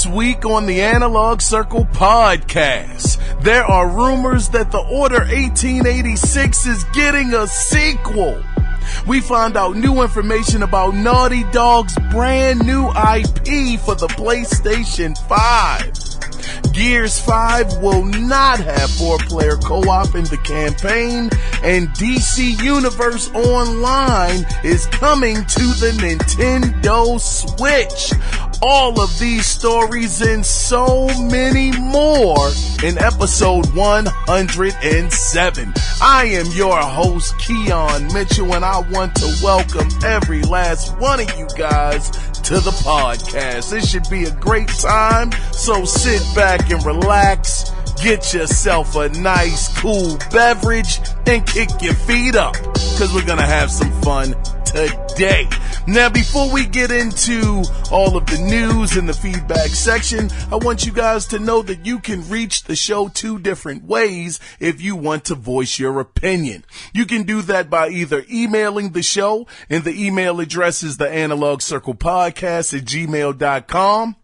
This week on the Analog Circle podcast, there are rumors that the Order 1886 is getting a sequel. We find out new information about Naughty Dog's brand new IP for the PlayStation 5. Gears 5 will not have 4-player co-op in the campaign, and DC Universe Online is coming to the Nintendo Switch. All of these stories and so many more in episode 107. I am your host, Kiaun Mitchell, and I want to welcome every last one of you guys to the podcast. This should be a great time, so sit back and relax, get yourself a nice cool beverage, and kick your feet up, because we're going to have some fun today. Now, before we get into all of the news in the feedback section, I want you guys to know that you can reach the show two different ways if you want to voice your opinion. You can do that by either emailing the show, and the email address is theanalogcirclepodcast@gmail.com.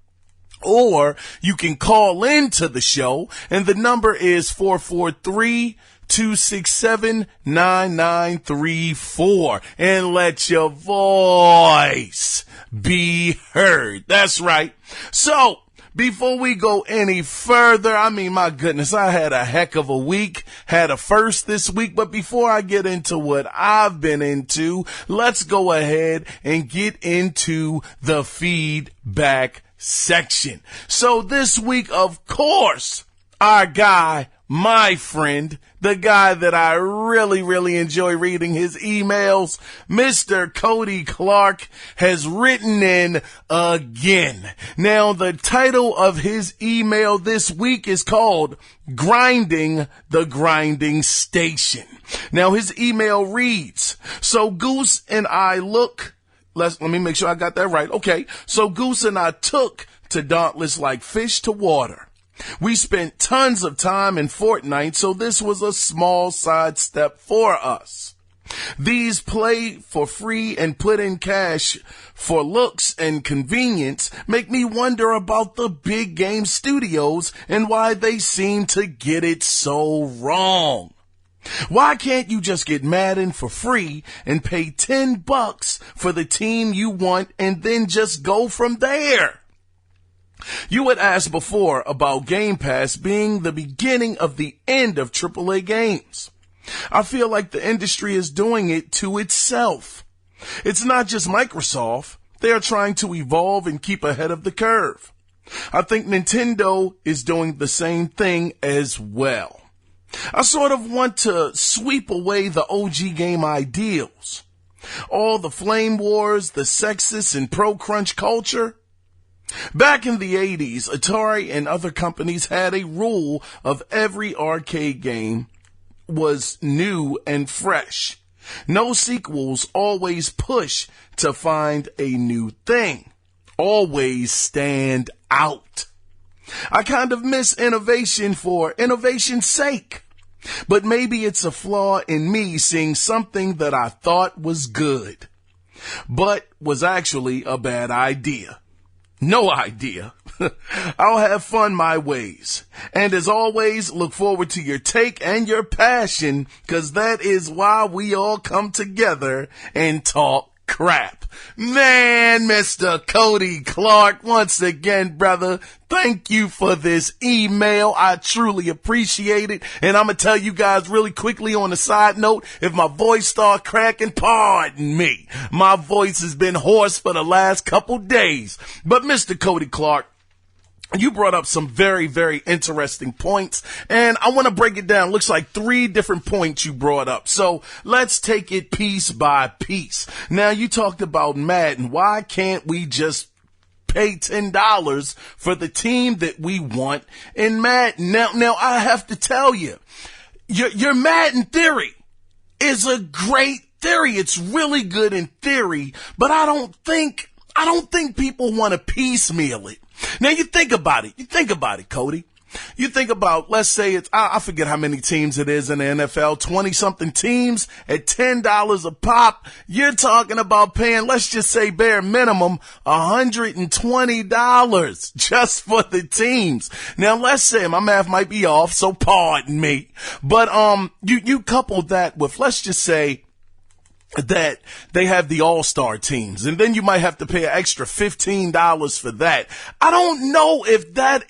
Or you can call into the show, and the number is 443-267-9934, and let your voice be heard. That's right. So, before we go any further, my goodness, I had a heck of a week, had a first this week, but before I get into what I've been into, let's go ahead and get into the feedback section. So this week, of course, our guy, my friend, the guy that I really enjoy reading his emails, Mr. Cody Clark, has written in again. Now, the title of his email this week is called Grinding the Grinding Station. Now, his email reads, so Goose and I let me make sure I got that right. Okay. So Goose and I took to Dauntless like fish to water. We spent tons of time in Fortnite, so this was a small sidestep for us. These play for free and put in cash for looks and convenience make me wonder about the big game studios and why they seem to get it so wrong. Why can't you just get Madden for free and pay $10 for the team you want and then just go from there? You had asked before about Game Pass being the beginning of the end of AAA games. I feel like the industry is doing it to itself. It's not just Microsoft. They are trying to evolve and keep ahead of the curve. I think Nintendo is doing the same thing as well. I sort of want to sweep away the OG game ideals. All the flame wars, the sexist and pro-crunch culture. Back in the 80s, Atari and other companies had a rule of every arcade game was new and fresh. No sequels, always push to find a new thing. Always stand out. I kind of miss innovation for innovation's sake. But maybe it's a flaw in me seeing something that I thought was good, but was actually a bad idea. No idea. I'll have fun my ways. And as always, look forward to your take and your passion, because that is why we all come together and talk crap. Man, Mr. Cody Clark, once again, brother, thank you for this email. I truly appreciate it. And I'm going to tell you guys really quickly on a side note, if my voice start cracking, pardon me. My voice has been hoarse for the last couple days. But Mr. Cody Clark, you brought up some very interesting points, and I want to break it down. Looks like 3 different points you brought up. So let's take it piece by piece. Now, you talked about Madden. Why can't we just pay $10 for the team that we want in Madden? Now I have to tell you, your Madden theory is a great theory. It's really good in theory, but I don't think people want to piecemeal it. Now you think about it, Cody. You think about, let's say I forget how many teams it is in the NFL, 20 something teams at $10 a pop. You're talking about paying, let's just say bare minimum, $120 just for the teams. Now let's say my math might be off, so pardon me, but, you couple that with, let's just say, that they have the all-star teams, and then you might have to pay an extra $15 for that. I don't know if that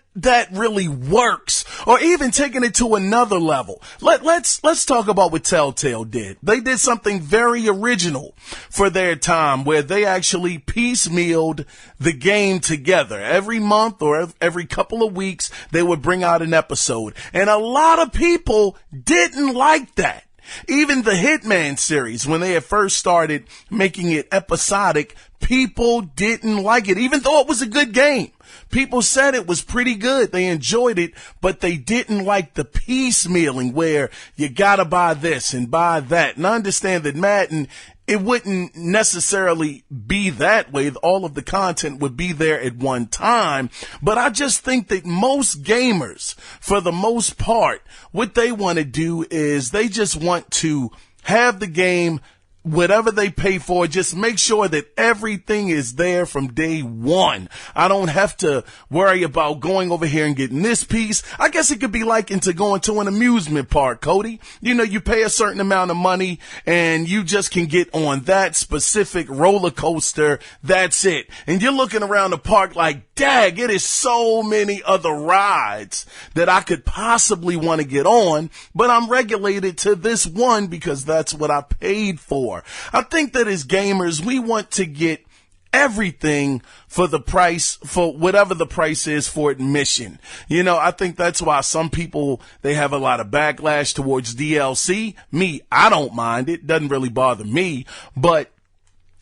really works, or even taking it to another level. Let's talk about what Telltale did. They did something very original for their time, where they actually piecemealed the game together. Every month or every couple of weeks, they would bring out an episode, and a lot of people didn't like that. Even the Hitman series, when they had first started making it episodic, people didn't like it, even though it was a good game. People said it was pretty good. They enjoyed it, but they didn't like the piecemealing where you gotta buy this and buy that. And I understand that Madden, it wouldn't necessarily be that way. All of the content would be there at one time. But I just think that most gamers, for the most part, what they want to do is they just want to have the game, whatever they pay for, just make sure that everything is there from day one. I don't have to worry about going over here and getting this piece. I guess it could be likened to going to an amusement park, Cody. You know, you pay a certain amount of money and you just can get on that specific roller coaster. That's it. And you're looking around the park like, dag, it is so many other rides that I could possibly want to get on, but I'm regulated to this one because that's what I paid for. I think that as gamers, we want to get everything for the price, for whatever the price is for admission. You know, I think that's why some people, they have a lot of backlash towards DLC. Me, I don't mind it. Doesn't really bother me, but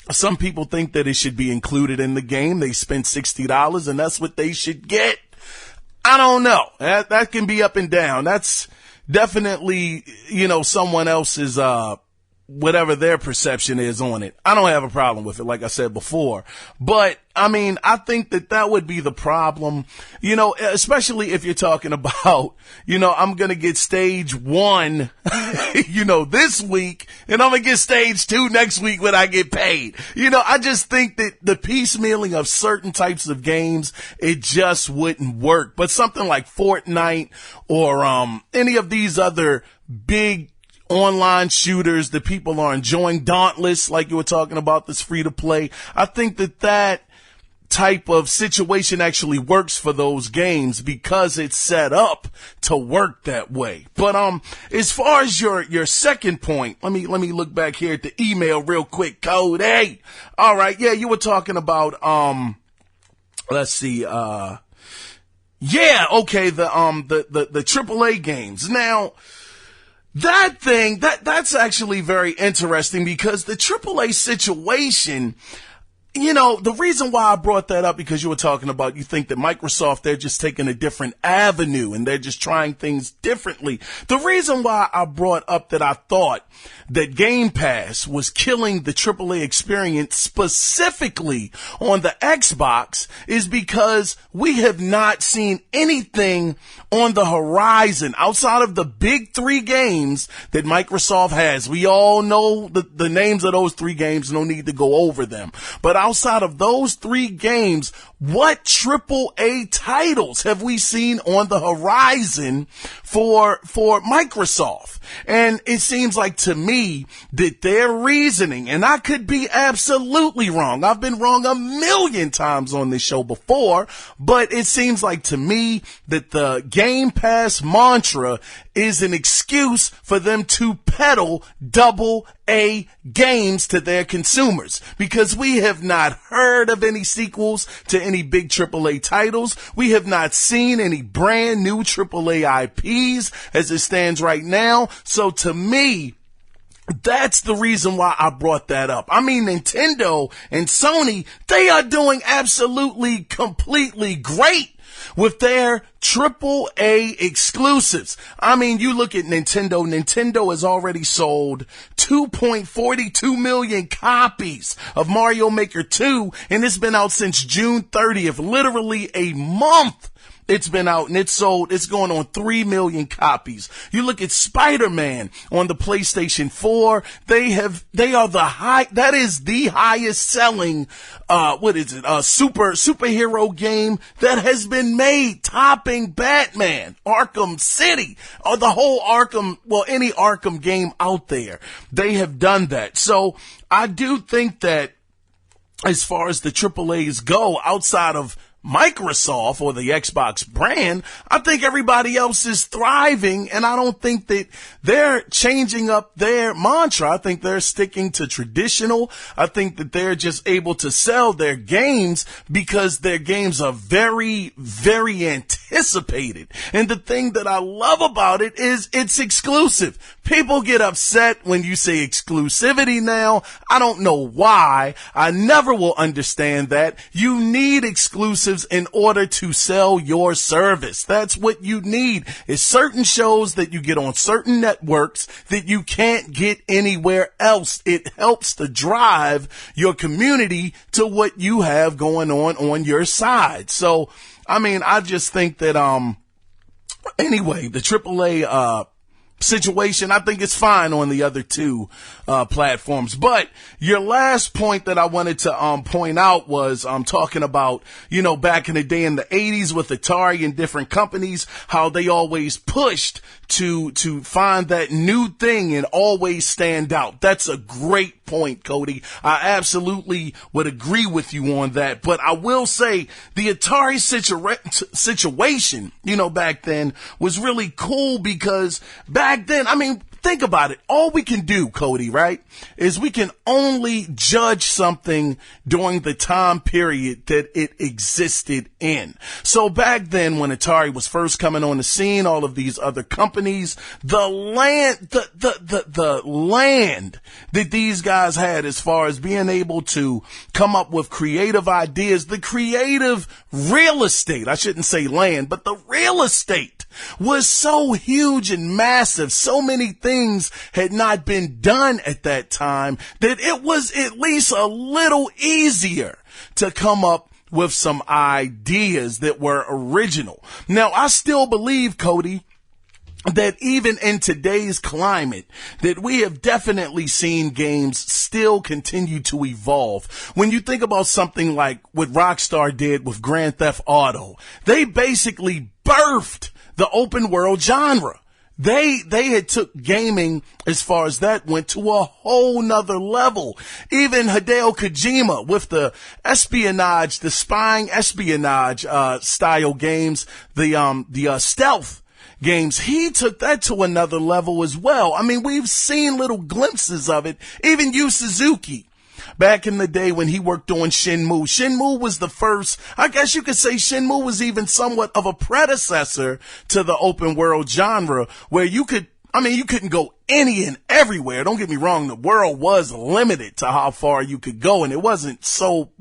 some people think that it should be included in the game. They spent $60 and that's what they should get. I don't know. That can be up and down. That's definitely, you know, someone else's, whatever their perception is on it. I don't have a problem with it, like I said before. But, I mean, I think that would be the problem, you know, especially if you're talking about, you know, I'm going to get stage 1, you know, this week, and I'm going to get stage 2 next week when I get paid. You know, I just think that the piecemealing of certain types of games, it just wouldn't work. But something like Fortnite or any of these other big online shooters that people are enjoying, Dauntless, like you were talking about, that's free to play. I think that type of situation actually works for those games because it's set up to work that way. But as far as your second point, let me look back here at the email real quick. Code 8. All right, yeah, you were talking about let's see, yeah, okay, the AAA games. Now, that's actually very interesting because the AAA situation, you know, the reason why I brought that up, because you were talking about, you think that Microsoft, they're just taking a different avenue and they're just trying things differently. The reason why I brought up that I thought that Game Pass was killing the AAA experience specifically on the Xbox is because we have not seen anything on the horizon outside of the big 3 games that Microsoft has. We all know the names of those 3 games, no need to go over them. But outside of those 3 games, what AAA titles have we seen on the horizon for Microsoft? And it seems like to me that their reasoning, and I could be absolutely wrong. I've been wrong a million times on this show before, but it seems like to me that the Game Pass mantra is an excuse for them to peddle AA games to their consumers, because we have not heard of any sequels to any big AAA titles. We have not seen any brand new AAA IPs as it stands right now. So to me, that's the reason why I brought that up. I mean, Nintendo and Sony, they are doing absolutely, completely great with their AAA exclusives. I mean, you look at Nintendo. Nintendo has already sold 2.42 million copies of Mario Maker 2, and it's been out since June 30th, literally a month. It's been out and it's going on 3 million copies. You look at Spider-Man on the PlayStation 4, that is the highest selling, superhero game that has been made, topping Batman, Arkham City, or the whole any Arkham game out there. They have done that. So I do think that as far as the AAAs go, outside of Microsoft or the Xbox brand, I think everybody else is thriving, and I don't think that they're changing up their mantra. I think they're sticking to traditional. I think that they're just able to sell their games because their games are very, very anticipated. And the thing that I love about it is it's exclusive. People get upset when you say exclusivity now. I don't know why. I never will understand that. You need exclusives in order to sell your service. That's what you need, is certain shows that you get on certain networks that you can't get anywhere else. It helps to drive your community to what you have going on your side. So, I mean, I just think that, anyway, the AAA, situation, I think it's fine on the other two platforms. But your last point that I wanted to point out was talking about, back in the day in the 80s with Atari and different companies, how they always pushed to find that new thing and always stand out. That's a great point, Cody. I absolutely would agree with you on that. But I will say the Atari situation, back then was really cool because back then, I mean, think about it. All we can do, Cody, right, is we can only judge something during the time period that it existed in. So back then when Atari was first coming on the scene, all of these other companies, the land that these guys had as far as being able to come up with creative ideas, the creative real estate, I shouldn't say land, but the real estate was so huge and massive. So many things had not been done at that time that it was at least a little easier to come up with some ideas that were original. Now, I still believe, Cody, that even in today's climate, that we have definitely seen games still continue to evolve. When you think about something like what Rockstar did with Grand Theft Auto, they basically birthed the open world genre. They had took gaming, as far as that went, to a whole nother level. Even Hideo Kojima with the spying espionage style games, the stealth games, he took that to another level as well. I mean, we've seen little glimpses of it. Even Yu Suzuki, back in the day when he worked on Shenmue. Shenmue was the first, I guess you could say Shenmue was even somewhat of a predecessor to the open world genre, where you couldn't go any and everywhere. Don't get me wrong, the world was limited to how far you could go, and it wasn't so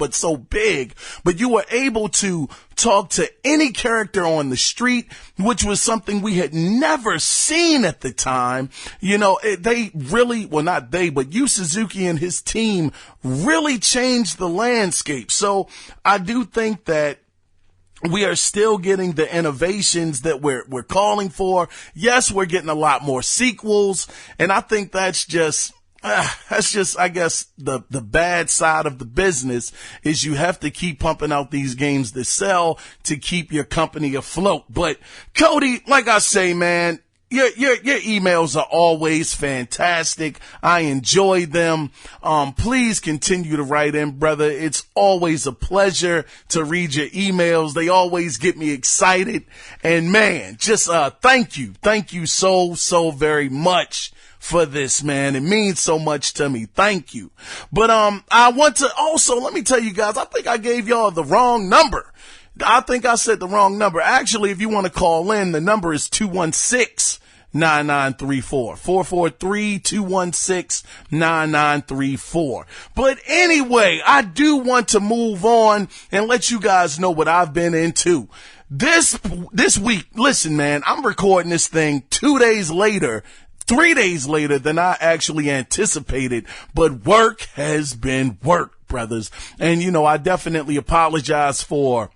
big, but you were able to talk to any character on the street, which was something we had never seen at the time. They really, well, not they, but Yu Suzuki and his team really changed the landscape. So I do think that we are still getting the innovations that we're calling for. Yes, we're getting a lot more sequels, and I think that's just, I guess, the bad side of the business is you have to keep pumping out these games that sell to keep your company afloat. But Cody, like I say, man, your emails are always fantastic. I enjoy them. Please continue to write in, brother. It's always a pleasure to read your emails. They always get me excited. And man, just, thank you. Thank you so very much for this, man. It means so much to me. Thank you. But, I want to also, let me tell you guys, I think I gave y'all the wrong number. I think I said the wrong number. Actually, if you want to call in, the number is 216-9934. 443-216-9934. But anyway, I do want to move on and let you guys know what I've been into. This week, listen, man, I'm recording this thing 2 days later, 3 days later than I actually anticipated, but work has been work, brothers. And, I definitely apologize for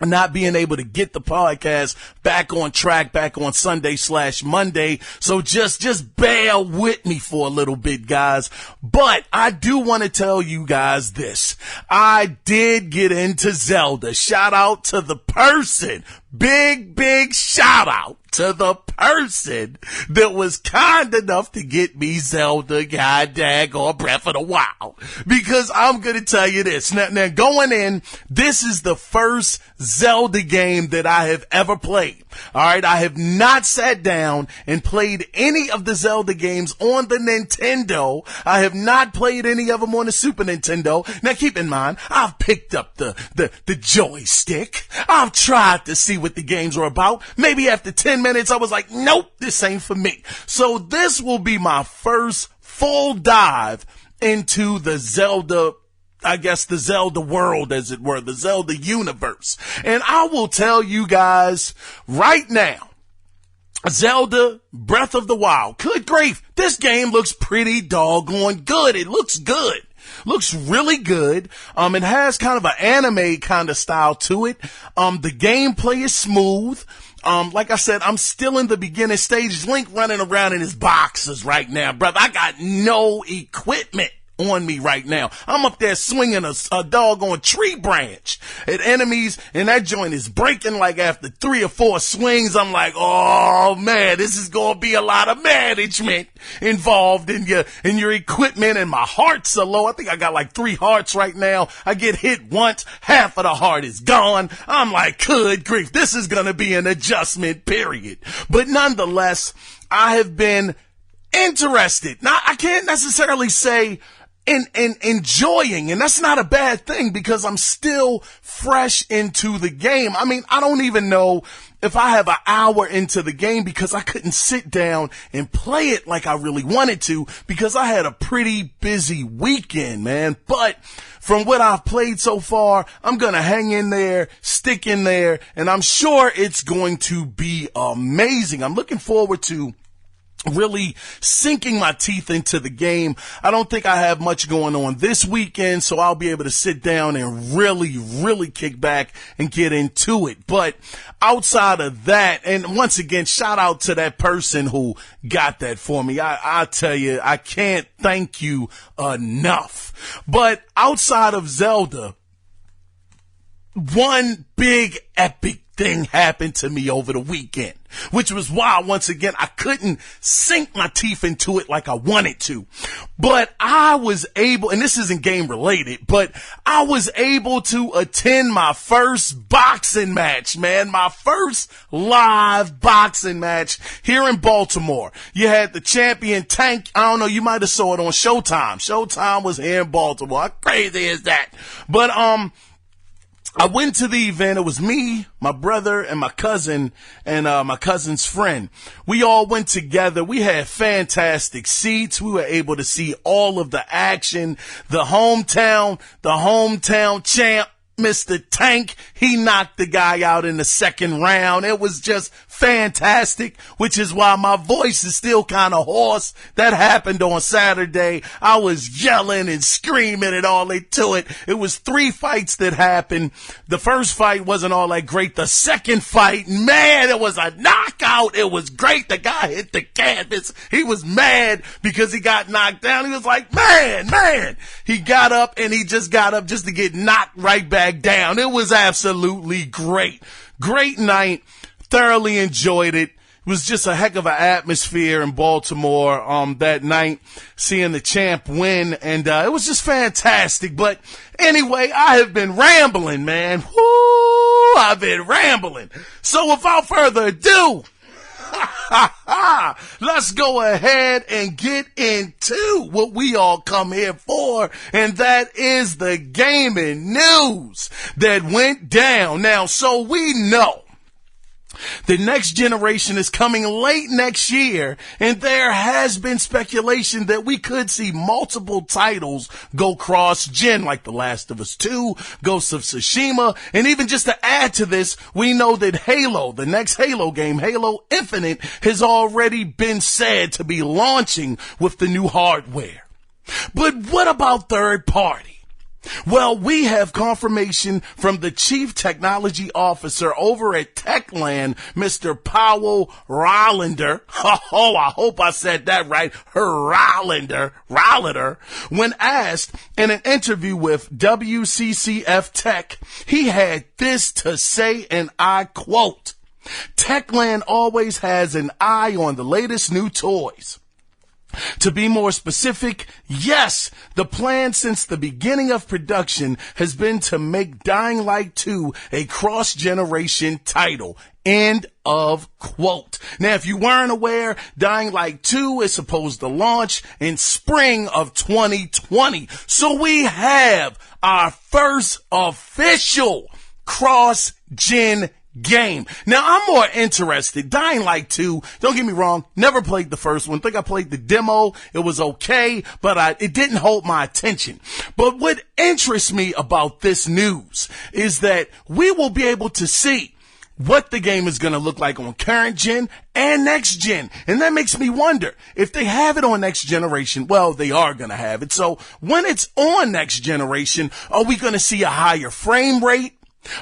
not being able to get the podcast back on track, back on Sunday/Monday. So just bear with me for a little bit, guys. But I do want to tell you guys this. I did get into Zelda. Shout out to the person. Big shout out to the person that was kind enough to get me Zelda, god dang, or Breath of the Wild. Because I'm going to tell you this. Now going in, this is the first Zelda game that I have ever played. All right. I have not sat down and played any of the Zelda games on the Nintendo. I have not played any of them on the Super Nintendo. Now keep in mind, I've picked up the joystick. I've tried to see what the games were about. Maybe after 10 minutes, I was like, nope, this ain't for me. So this will be my first full dive into the Zelda, I guess the Zelda world, as it were, the Zelda universe. And I will tell you guys right now, Zelda Breath of the Wild, good grief, this game looks pretty doggone good. It looks good. Looks really good. It has kind of an anime kind of style to it. The gameplay is smooth. Like I said, I'm still in the beginning stages. Link running around in his boxes right now, brother. I got no equipment on me right now. I'm up there swinging a doggone tree branch at enemies, and that joint is breaking like after 3 or 4 swings. I'm like, oh man, this is going to be a lot of management involved in your equipment, and my hearts are low. I think I got like 3 hearts right now. I get hit once, half of the heart is gone. I'm like, good grief, this is going to be an adjustment period. But nonetheless, I have been interested. Now, I can't necessarily say in enjoying, and that's not a bad thing because I'm still fresh into the game. I mean, I don't even know if I have an hour into the game because I couldn't sit down and play it like I really wanted to because I had a pretty busy weekend, man. But from what I've played so far, I'm going to hang in there, stick in there, and I'm sure it's going to be amazing. I'm looking forward to really sinking my teeth into the game. I don't think I have much going on this weekend, so I'll be able to sit down and really kick back and get into it. But outside of that, and once again, shout out to that person who got that for me. I tell you, I can't thank you enough. But outside of Zelda, one big epic thing happened to me over the weekend, which was why, once again, I couldn't sink my teeth into it like I wanted to. But I was able, and this isn't game related, but I was able to attend my first boxing match, man. My first live boxing match here in Baltimore. You had the champion Tank. I don't know, you might have saw it on Showtime. Showtime was here in Baltimore. How crazy is that? But, I went to the event. It was me, my brother, and my cousin, and my cousin's friend. We all went together. We had fantastic seats. We were able to see all of the action. The hometown champ, Mr. Tank, he knocked the guy out in the second round. It was just fantastic, which is why my voice is still kind of hoarse. That happened on Saturday. I was yelling and screaming and all into it. It was 3 fights that happened. The first fight wasn't all that great. The second fight, man, it was a knockout. It was great. The guy hit the canvas. He was mad because he got knocked down. He was like, man. He got up and he just got up just to get knocked right back down. It was absolutely great. Great night. Thoroughly enjoyed it. It was just a heck of an atmosphere in Baltimore that night, seeing the champ win, and it was just fantastic. But anyway, I have been rambling, man. Woo! I've been rambling. So without further ado, let's go ahead and get into what we all come here for, and that is the gaming news that went down. Now, so we know The next generation is coming late next year, and there has been speculation that we could see multiple titles go cross-gen, like The Last of Us 2, Ghost of Tsushima, and even just to add to this, we know that Halo, the next Halo game, Halo Infinite, has already been said to be launching with the new hardware. But what about third party? Well, we have confirmation from the Chief Technology Officer over at Techland, Mr. Powell Rollander. Oh, I hope I said that right. Rollander, when asked in an interview with WCCF Tech, he had this to say, and I quote, "Techland always has an eye on the latest new toys. To be more specific, yes, the plan since the beginning of production has been to make Dying Light 2 a cross-generation title." End of quote. Now, if you weren't aware, Dying Light 2 is supposed to launch in spring of 2020. So we have our first official cross-gen game. Now, I'm more interested. Dying Light 2, don't get me wrong, never played the first one. Think I played the demo. It was okay, but it didn't hold my attention. But what interests me about this news is that we will be able to see what the game is going to look like on current gen and next gen. And that makes me wonder, if they have it on next generation, well, they are going to have it. So when it's on next generation, are we going to see a higher frame rate?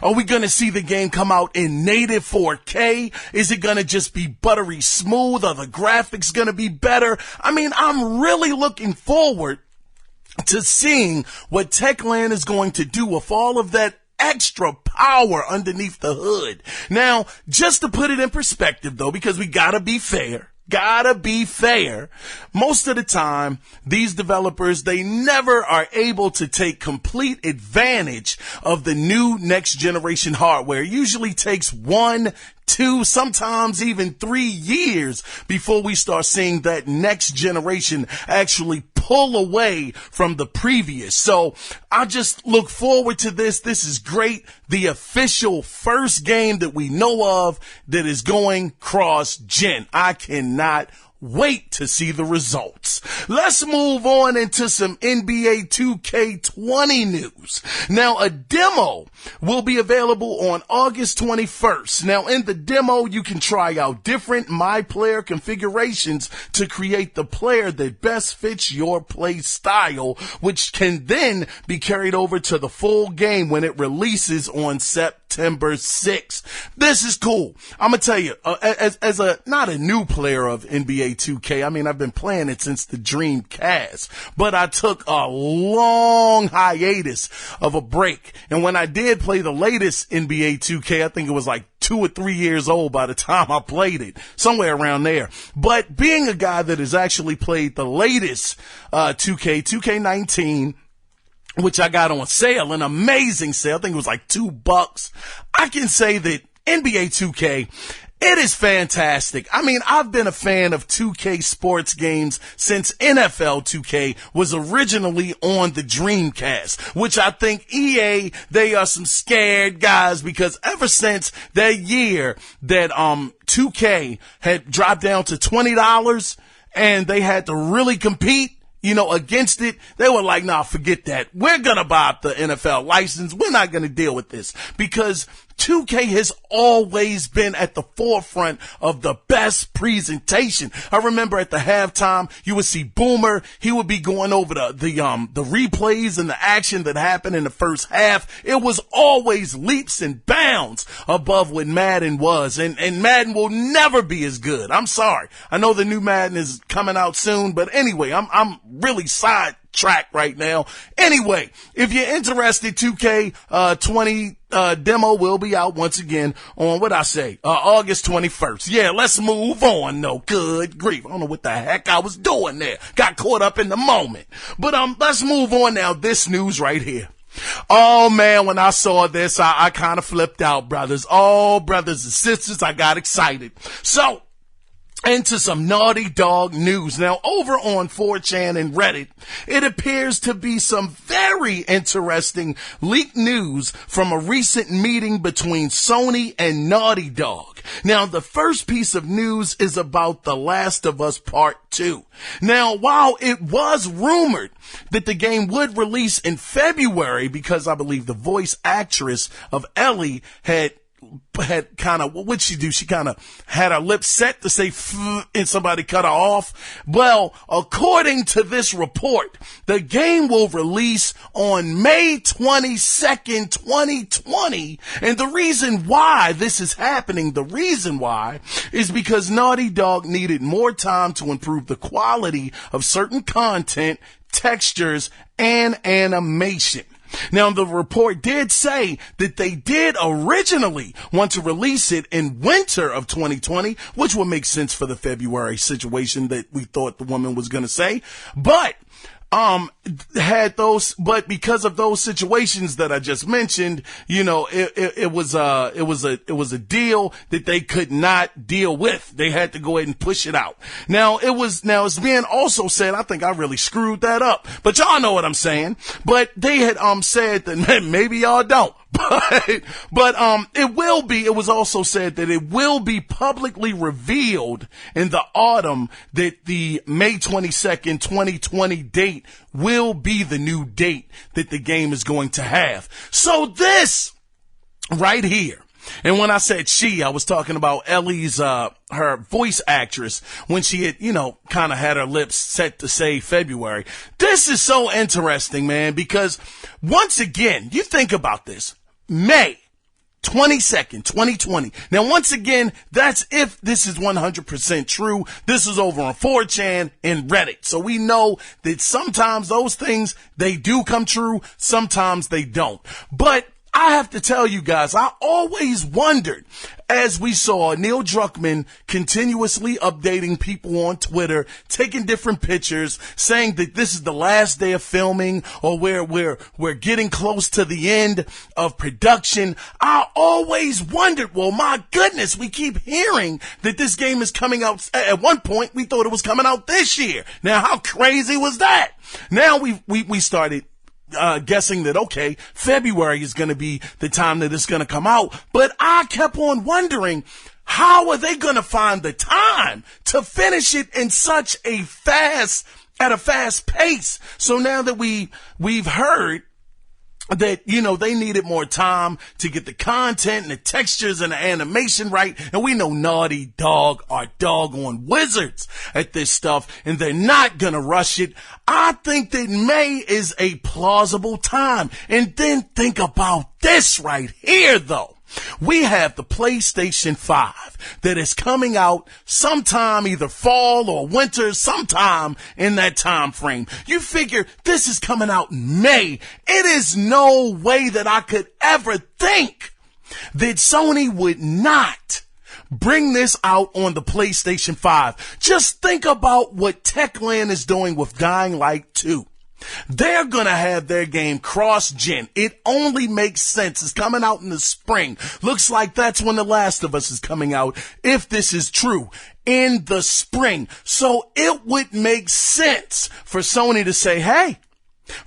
Are we going to see the game come out in native 4K? Is it going to just be buttery smooth? Are the graphics going to be better? I mean, I'm really looking forward to seeing what Techland is going to do with all of that extra power underneath the hood. Now, just to put it in perspective, though, because we gotta be fair, most of the time, these developers, they never are able to take complete advantage of the new next generation hardware. It usually takes 1, 2, sometimes even 3 years before we start seeing that next generation actually pull away from the previous. So I just look forward to this. This is great. The official first game that we know of that is going cross-gen. I cannot wait to see the results. Let's move on into some NBA 2K20 news. Now, a demo will be available on August 21st. Now, in the demo, you can try out different My Player configurations to create the player that best fits your play style, which can then be carried over to the full game when it releases on September 6th. This is cool. I'm gonna tell you, as a not a new player of NBA 2K, I mean, I've been playing it since the Dreamcast, but I took a long hiatus of a break. And when I did play the latest NBA 2K, I think it was like 2 or 3 years old by the time I played it, somewhere around there. But being a guy that has actually played the latest 2K19, which I got on sale, an amazing sale, I think it was like $2, I can say that NBA 2K, it is fantastic. I mean, I've been a fan of 2K sports games since NFL 2K was originally on the Dreamcast, which I think EA, they are some scared guys, because ever since that year that 2K had dropped down to $20 and they had to really compete, against it, they were like, nah, forget that. We're going to buy up the NFL license. We're not going to deal with this, because 2K has always been at the forefront of the best presentation. I remember at the halftime, you would see Boomer. He would be going over the replays and the action that happened in the first half. It was always leaps and bounds above what Madden was. And Madden will never be as good. I'm sorry. I know the new Madden is coming out soon, but anyway, I'm really sidetracked right now. Anyway, if you're interested, 2K20 demo will be out once again on August 21st. Yeah, let's move on. No, good grief. I don't know what the heck I was doing there. Got caught up in the moment. But let's move on now. This news right here. Oh man, when I saw this, I kind of flipped out, brothers. Oh, brothers and sisters, I got excited. So, into some Naughty Dog news. Now, over on 4chan and Reddit, it appears to be some very interesting leaked news from a recent meeting between Sony and Naughty Dog. Now, the first piece of news is about The Last of Us Part 2. Now, while it was rumored that the game would release in February because I believe the voice actress of Ellie had kind of, what'd she do? She kind of had her lips set to say and somebody cut her off. Well, according to this report, the game will release on May 22nd, 2020. And the reason why this is happening, the reason why is because Naughty Dog needed more time to improve the quality of certain content, textures, and animation. Now, the report did say that they did originally want to release it in winter of 2020, which would make sense for the February situation that we thought the woman was going to say. But but because of those situations that I just mentioned, you know, it was a deal that they could not deal with. They had to go ahead and push it out. Now it's being also said, I think I really screwed that up, but y'all know what I'm saying. But they had, said that maybe y'all don't. But it was also said that it will be publicly revealed in the autumn that the May 22nd, 2020 date will be the new date that the game is going to have. So this right here, and when I said she, I was talking about Ellie's, her voice actress, when she had, kind of had her lips set to say February. This is so interesting, man, because once again, you think about this, May 22nd, 2020. Now, once again, that's if this is 100% true. This is over on 4chan and Reddit. So we know that sometimes those things, they do come true. Sometimes they don't. But I have to tell you guys, I always wondered, as we saw Neil Druckmann continuously updating people on Twitter, taking different pictures, saying that this is the last day of filming or we're getting close to the end of production. I always wondered, well, my goodness, we keep hearing that this game is coming out. At one point, we thought it was coming out this year. Now, how crazy was that? Now we started guessing that, okay, February is going to be the time that it's going to come out. But I kept on wondering, how are they going to find the time to finish it in such a at a fast pace? So now that we've heard that, they needed more time to get the content and the textures and the animation right. And we know Naughty Dog are doggone wizards at this stuff, and they're not gonna rush it. I think that May is a plausible time. And then think about this right here, though. We have the PlayStation 5 that is coming out sometime either fall or winter, sometime in that time frame. You figure this is coming out in May. It is no way that I could ever think that Sony would not bring this out on the PlayStation 5. Just think about what Techland is doing with Dying Light 2. They're gonna have their game cross-gen. It only makes sense. It's coming out in the spring. Looks like that's when The Last of Us is coming out, if this is true, in the spring. So it would make sense for Sony to say, hey,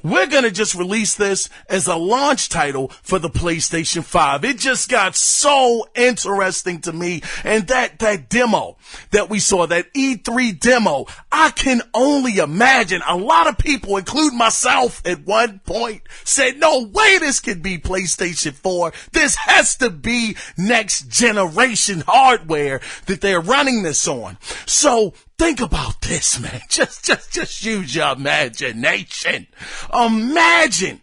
we're going to just release this as a launch title for the PlayStation 5. It just got so interesting to me. And that demo that we saw, that E3 demo, I can only imagine a lot of people, including myself at one point, said, no way this could be PlayStation 4. This has to be next generation hardware that they're running this on. So think about this, man. Just use your imagination. Imagine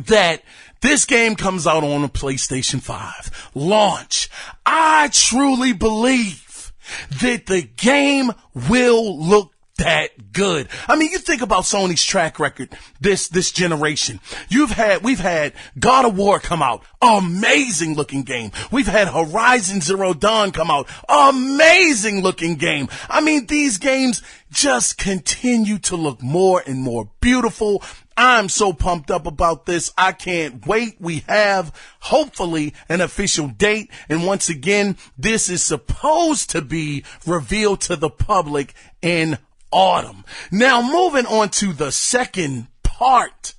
that this game comes out on a PlayStation 5. Launch. I truly believe that the game will look that good. I mean, you think about Sony's track record this generation. We've had God of War come out, amazing looking game. We've had Horizon Zero Dawn come out, amazing looking game. I mean, these games just continue to look more and more beautiful. I'm so pumped up about this. I can't wait. We have, hopefully, an official date. And once again, this is supposed to be revealed to the public in autumn. Now, moving on to the second part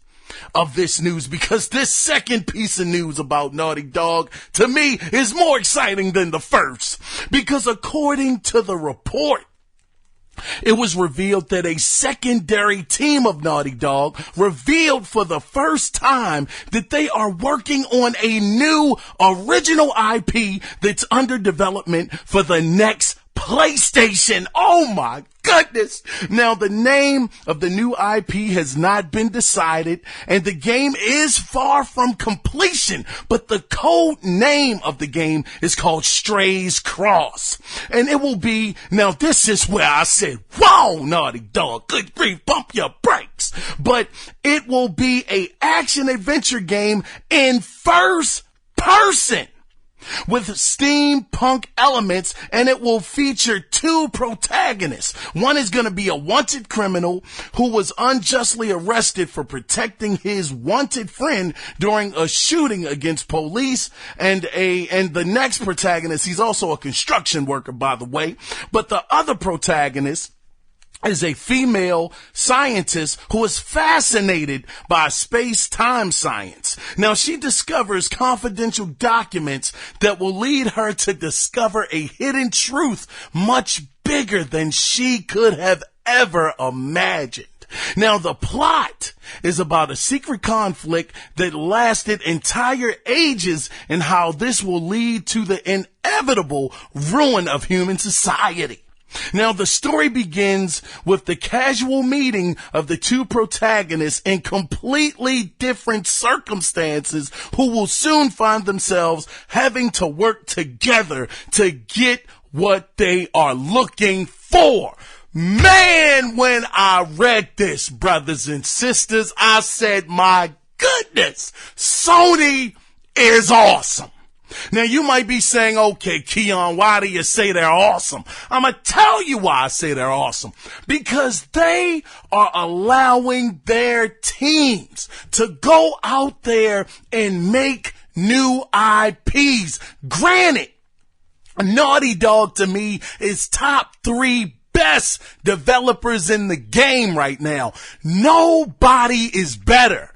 of this news, because this second piece of news about Naughty Dog, to me, is more exciting than the first. Because according to the report, it was revealed that a secondary team of Naughty Dog revealed for the first time that they are working on a new original IP that's under development for the next PlayStation. Oh my goodness. Now, the name of the new IP has not been decided, and the game is far from completion, but the code name of the game is called Stray's Cross. And it will be, now this is where I said, wow, Naughty Dog, good grief, bump your brakes. But it will be a action adventure game in first person, with steampunk elements, and it will feature two protagonists. One is going to be a wanted criminal who was unjustly arrested for protecting his wanted friend during a shooting against police, and the next protagonist, he's also a construction worker, by the way, but the other protagonist is a female scientist who is fascinated by space-time science. Now, she discovers confidential documents that will lead her to discover a hidden truth much bigger than she could have ever imagined. Now, the plot is about a secret conflict that lasted entire ages and how this will lead to the inevitable ruin of human society. Now, the story begins with the casual meeting of the two protagonists in completely different circumstances who will soon find themselves having to work together to get what they are looking for. Man, when I read this, brothers and sisters, I said, my goodness, Sony is awesome. Now, you might be saying, okay, Kiaun, why do you say they're awesome? I'm going to tell you why I say they're awesome. Because they are allowing their teams to go out there and make new IPs. Granted, Naughty Dog to me is top 3 best developers in the game right now. Nobody is better.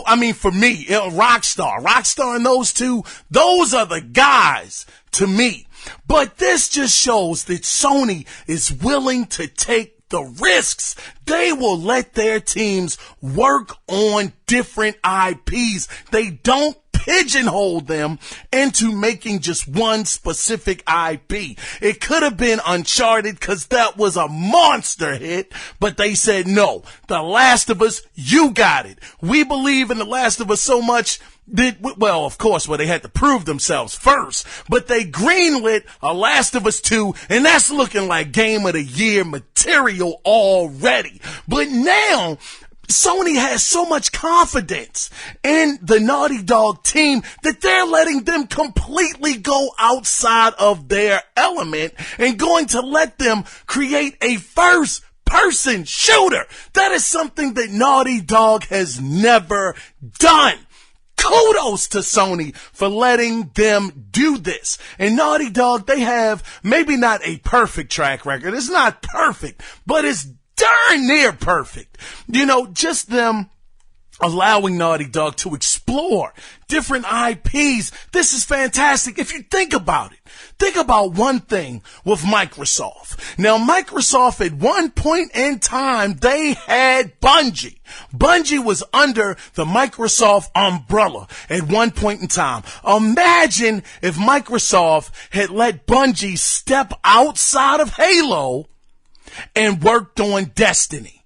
I mean, for me, Rockstar and those two, those are the guys to me. But this just shows that Sony is willing to take the risks. They will let their teams work on different IPs. They don't pigeonhole them into making just one specific IP. It could have been Uncharted because that was a monster hit, but they said, no, The Last of Us, you got it. We believe in The Last of Us so much that, well, of course, they had to prove themselves first, but they greenlit a Last of Us 2, and that's looking like Game of the Year material already. But now, Sony has so much confidence in the Naughty Dog team that they're letting them completely go outside of their element and going to let them create a first-person shooter. That is something that Naughty Dog has never done. Kudos to Sony for letting them do this. And Naughty Dog, they have maybe not a perfect track record. It's not perfect, but it's darn near perfect. You know, just them allowing Naughty Dog to explore different IPs. This is fantastic. If you think about it, think about one thing with Microsoft. Now, Microsoft at one point in time, they had Bungie. Bungie was under the Microsoft umbrella at one point in time. Imagine if Microsoft had let Bungie step outside of Halo and worked on Destiny.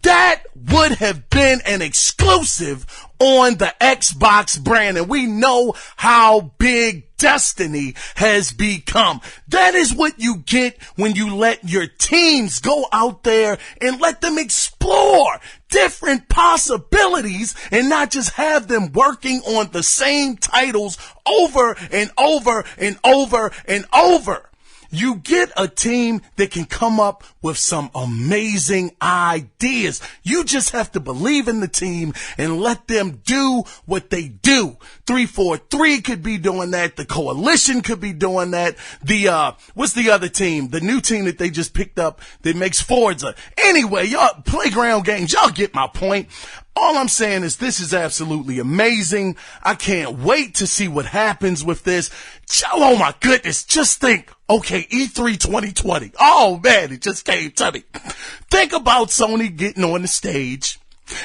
That would have been an exclusive on the Xbox brand, and we know how big Destiny has become. That is what you get when you let your teams go out there and let them explore different possibilities and not just have them working on the same titles over and over and over and over. You get a team that can come up with some amazing ideas. You just have to believe in the team and let them do what they do. 343 could be doing that. The Coalition could be doing that. What's the other team? The new team that they just picked up that makes Forza. Anyway, y'all, Playground Games, y'all get my point. All I'm saying is this is absolutely amazing. I can't wait to see what happens with this. Oh my goodness, just think. Okay, E3 2020. Oh man, it just came to me. Think about Sony getting on the stage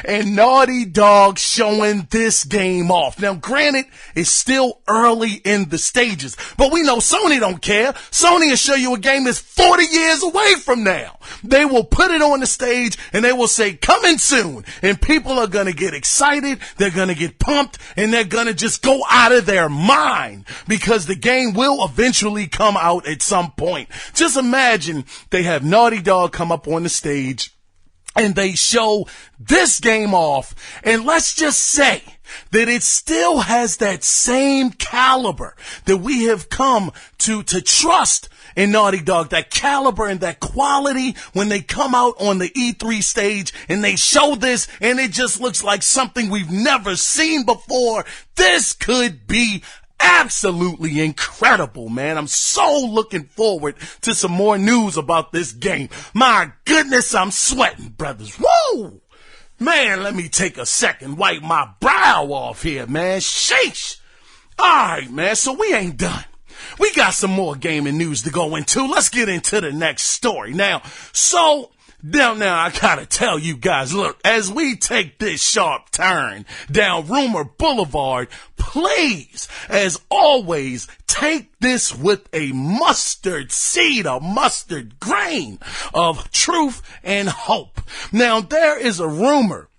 and Naughty Dog showing this game off. Now, granted, it's still early in the stages, but we know Sony don't care. Sony will show you a game that's 40 years away from now. They will put it on the stage and they will say, coming soon. And people are going to get excited. They're going to get pumped and they're going to just go out of their mind because the game will eventually come out at some point. Just imagine they have Naughty Dog come up on the stage and they show this game off, and let's just say that it still has that same caliber that we have come to trust in Naughty Dog, that caliber and that quality when they come out on the E3 stage and they show this and it just looks like something we've never seen before. This could be absolutely incredible, man. I'm so looking forward to some more news about this game. My goodness, I'm sweating, brothers. Whoa! Man, let me take a second, wipe my brow off here, man. Sheesh. All right, man, so we ain't done. We got some more gaming news to go into. Let's get into the next story. Now, I gotta tell you guys, look, as we take this sharp turn down Rumor Boulevard, please, as always, take this with a mustard seed, a mustard grain of truth and hope. Now, there is a rumor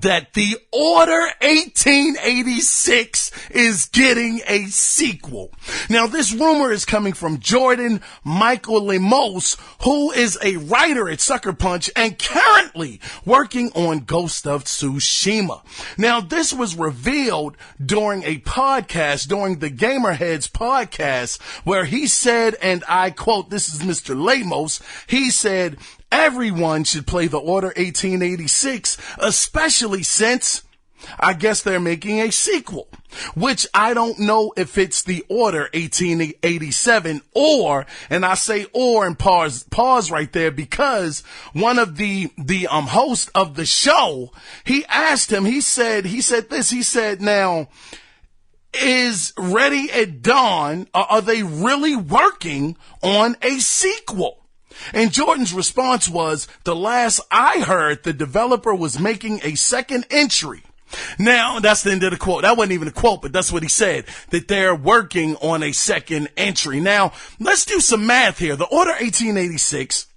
that the Order 1886 is getting a sequel. Now, this rumor is coming from Jordan Michael Lemos, who is a writer at Sucker Punch and currently working on Ghost of Tsushima. Now, this was revealed during a podcast, during the Gamerheads podcast, where he said, and I quote, this is Mr. Lemos, he said, everyone should play the Order 1886, especially since I guess they're making a sequel, which I don't know if it's the Order 1887 or, and I say or and pause right there because one of the host of the show, he asked him, he said, now, is Ready at Dawn, are they really working on a sequel? And Jordan's response was, the last I heard, the developer was making a second entry. Now, that's the end of the quote. That wasn't even a quote, but that's what he said, that they're working on a second entry. Now, let's do some math here. The Order 1886,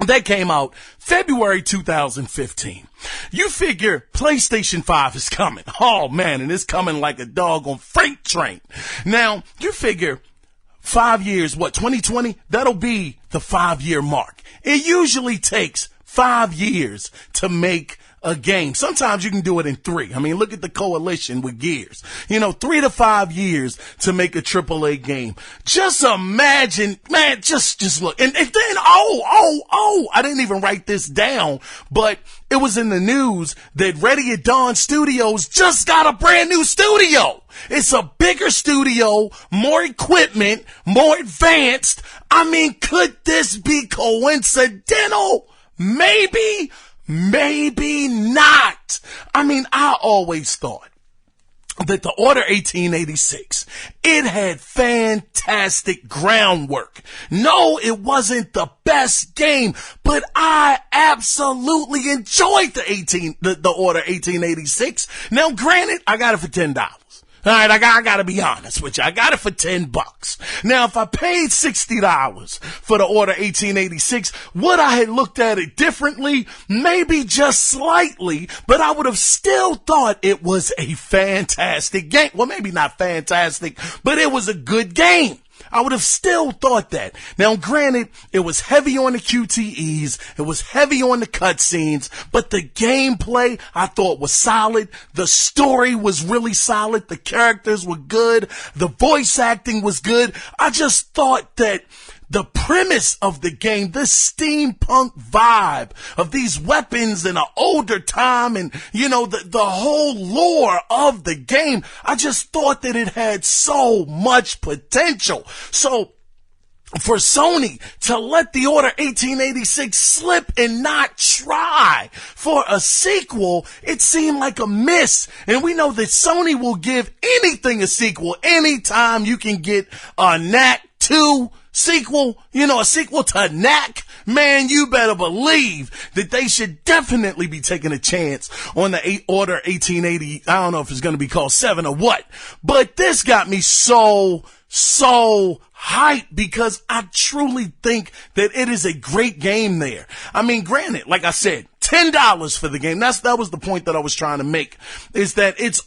that came out February 2015. You figure PlayStation 5 is coming. Oh, man, and it's coming like a dog on freight train. Now, you figure 5 years, 2020? That'll be the 5-year mark. It usually takes 5 years to make a game. Sometimes you can do it in 3. I mean, look at the Coalition with Gears. 3 to 5 years to make a AAA game. Just imagine, man, just look. And then, I didn't even write this down, but it was in the news that Ready at Dawn Studios just got a brand new studio. It's a bigger studio, more equipment, more advanced. I mean, could this be coincidental? Maybe not. I mean, I always thought that the Order 1886, it had fantastic groundwork. No, it wasn't the best game, but I absolutely enjoyed the Order 1886. Now, granted, I got it for $10. All right, I gotta be honest with you. I got it for $10. Now, if I paid $60 for the Order 1886, would I have looked at it differently? Maybe just slightly, but I would have still thought it was a fantastic game. Well, maybe not fantastic, but it was a good game. I would have still thought that. Now, granted, it was heavy on the QTEs, it was heavy on the cutscenes, but the gameplay I thought was solid. The story was really solid. The characters were good. The voice acting was good. I just thought that the premise of the game, this steampunk vibe of these weapons in an older time and, the whole lore of the game, I just thought that it had so much potential. So, for Sony to let the Order 1886 slip and not try for a sequel, it seemed like a miss. And we know that Sony will give anything a sequel anytime you can get a Knack 2 sequel, a sequel to Knack. Man, you better believe that they should definitely be taking a chance on the Order 1880. I don't know if it's going to be called 7 or what, but this got me so hyped because I truly think that it is a great game there. I mean, granted, like I said, $10 for the game. That was the point that I was trying to make, is that it's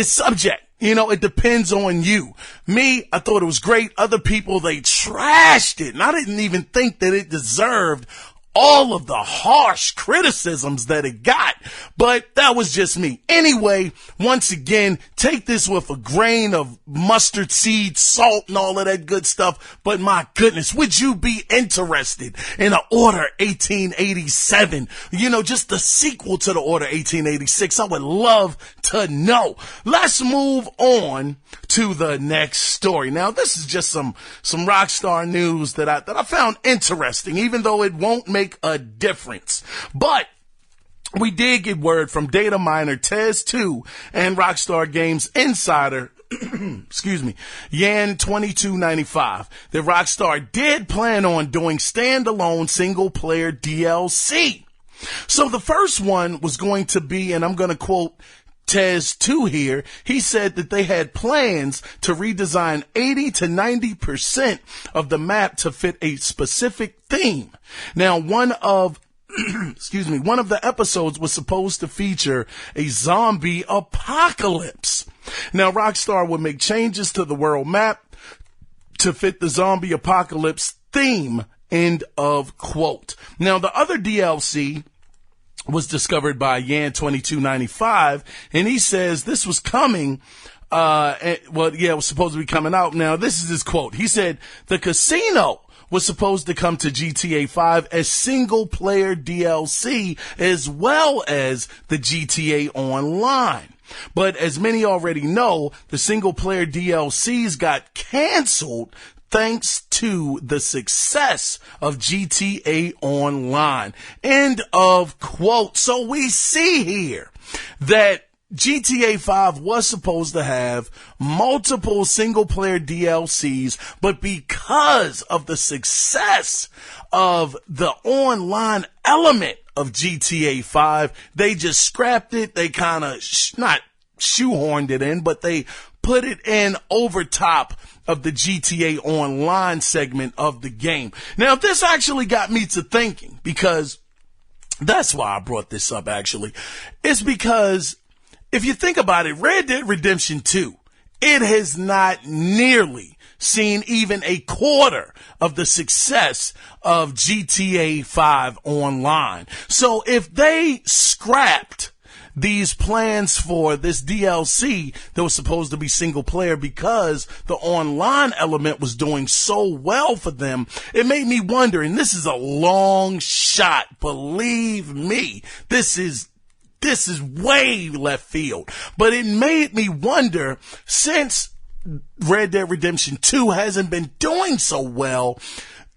subject. It depends on you. Me, I thought it was great. Other people, they trashed it. And I didn't even think that it deserved all of the harsh criticisms that it got. But that was just me. Anyway, once again, take this with a grain of mustard seed, salt, and all of that good stuff. But my goodness, would you be interested in an Order 1887? Just the sequel to the Order 1886. I would love to know. Let's move on to the next story. Now, this is just some Rockstar news that I found interesting, even though it won't make a difference. But we did get word from data miner Tez2 and Rockstar Games Insider, excuse me, Yan2295, that Rockstar did plan on doing standalone single player DLC. So the first one was going to be, and I'm going to quote Tez2 here, he said that they had plans to redesign 80 to 90% of the map to fit a specific theme. Now, one of the episodes was supposed to feature a zombie apocalypse. Now, Rockstar would make changes to the world map to fit the zombie apocalypse theme, end of quote. Now, the other DLC was discovered by Yan2295, and he says this was coming, it was supposed to be coming out. Now, this is his quote. He said, the casino was supposed to come to GTA 5 as single-player DLC as well as the GTA Online. But as many already know, the single-player DLCs got canceled thanks to the success of GTA Online. End of quote. So we see here that GTA 5 was supposed to have multiple single-player DLCs, but because of the success of the online element of GTA 5, they just scrapped it. They kind of not shoehorned it in, but they put it in over top of the GTA Online segment of the game. Now, this actually got me to thinking, because that's why I brought this up, actually. It's because if you think about it, Red Dead Redemption 2, it has not nearly seen even a quarter of the success of GTA 5 Online. So if they scrapped these plans for this DLC that was supposed to be single player because the online element was doing so well for them, it made me wonder, and this is a long shot, believe me, this is way left field, but it made me wonder, since Red Dead Redemption 2 hasn't been doing so well,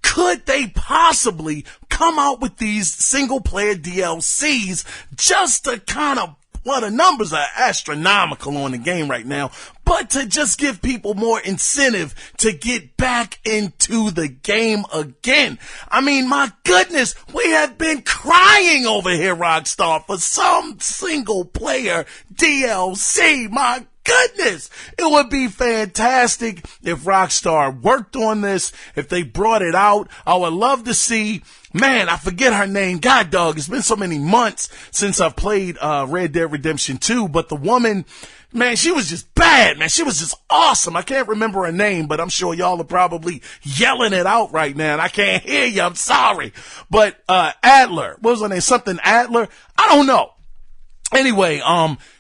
could they possibly come out with these single player DLCs just to kind of, well, the numbers are astronomical on the game right now, but to just give people more incentive to get back into the game again. I mean, my goodness, we have been crying over here, Rockstar, for some single player DLC. My goodness, it would be fantastic if Rockstar worked on this, if they brought it out. I would love to see, man, I forget her name. God dog, it's been so many months since I've played Red Dead Redemption 2, but the woman, man, she was just bad, man. She was just awesome. I can't remember her name, but I'm sure y'all are probably yelling it out right now, and I can't hear you. I'm sorry. But Adler, what was her name? Something Adler? I don't know. Anyway,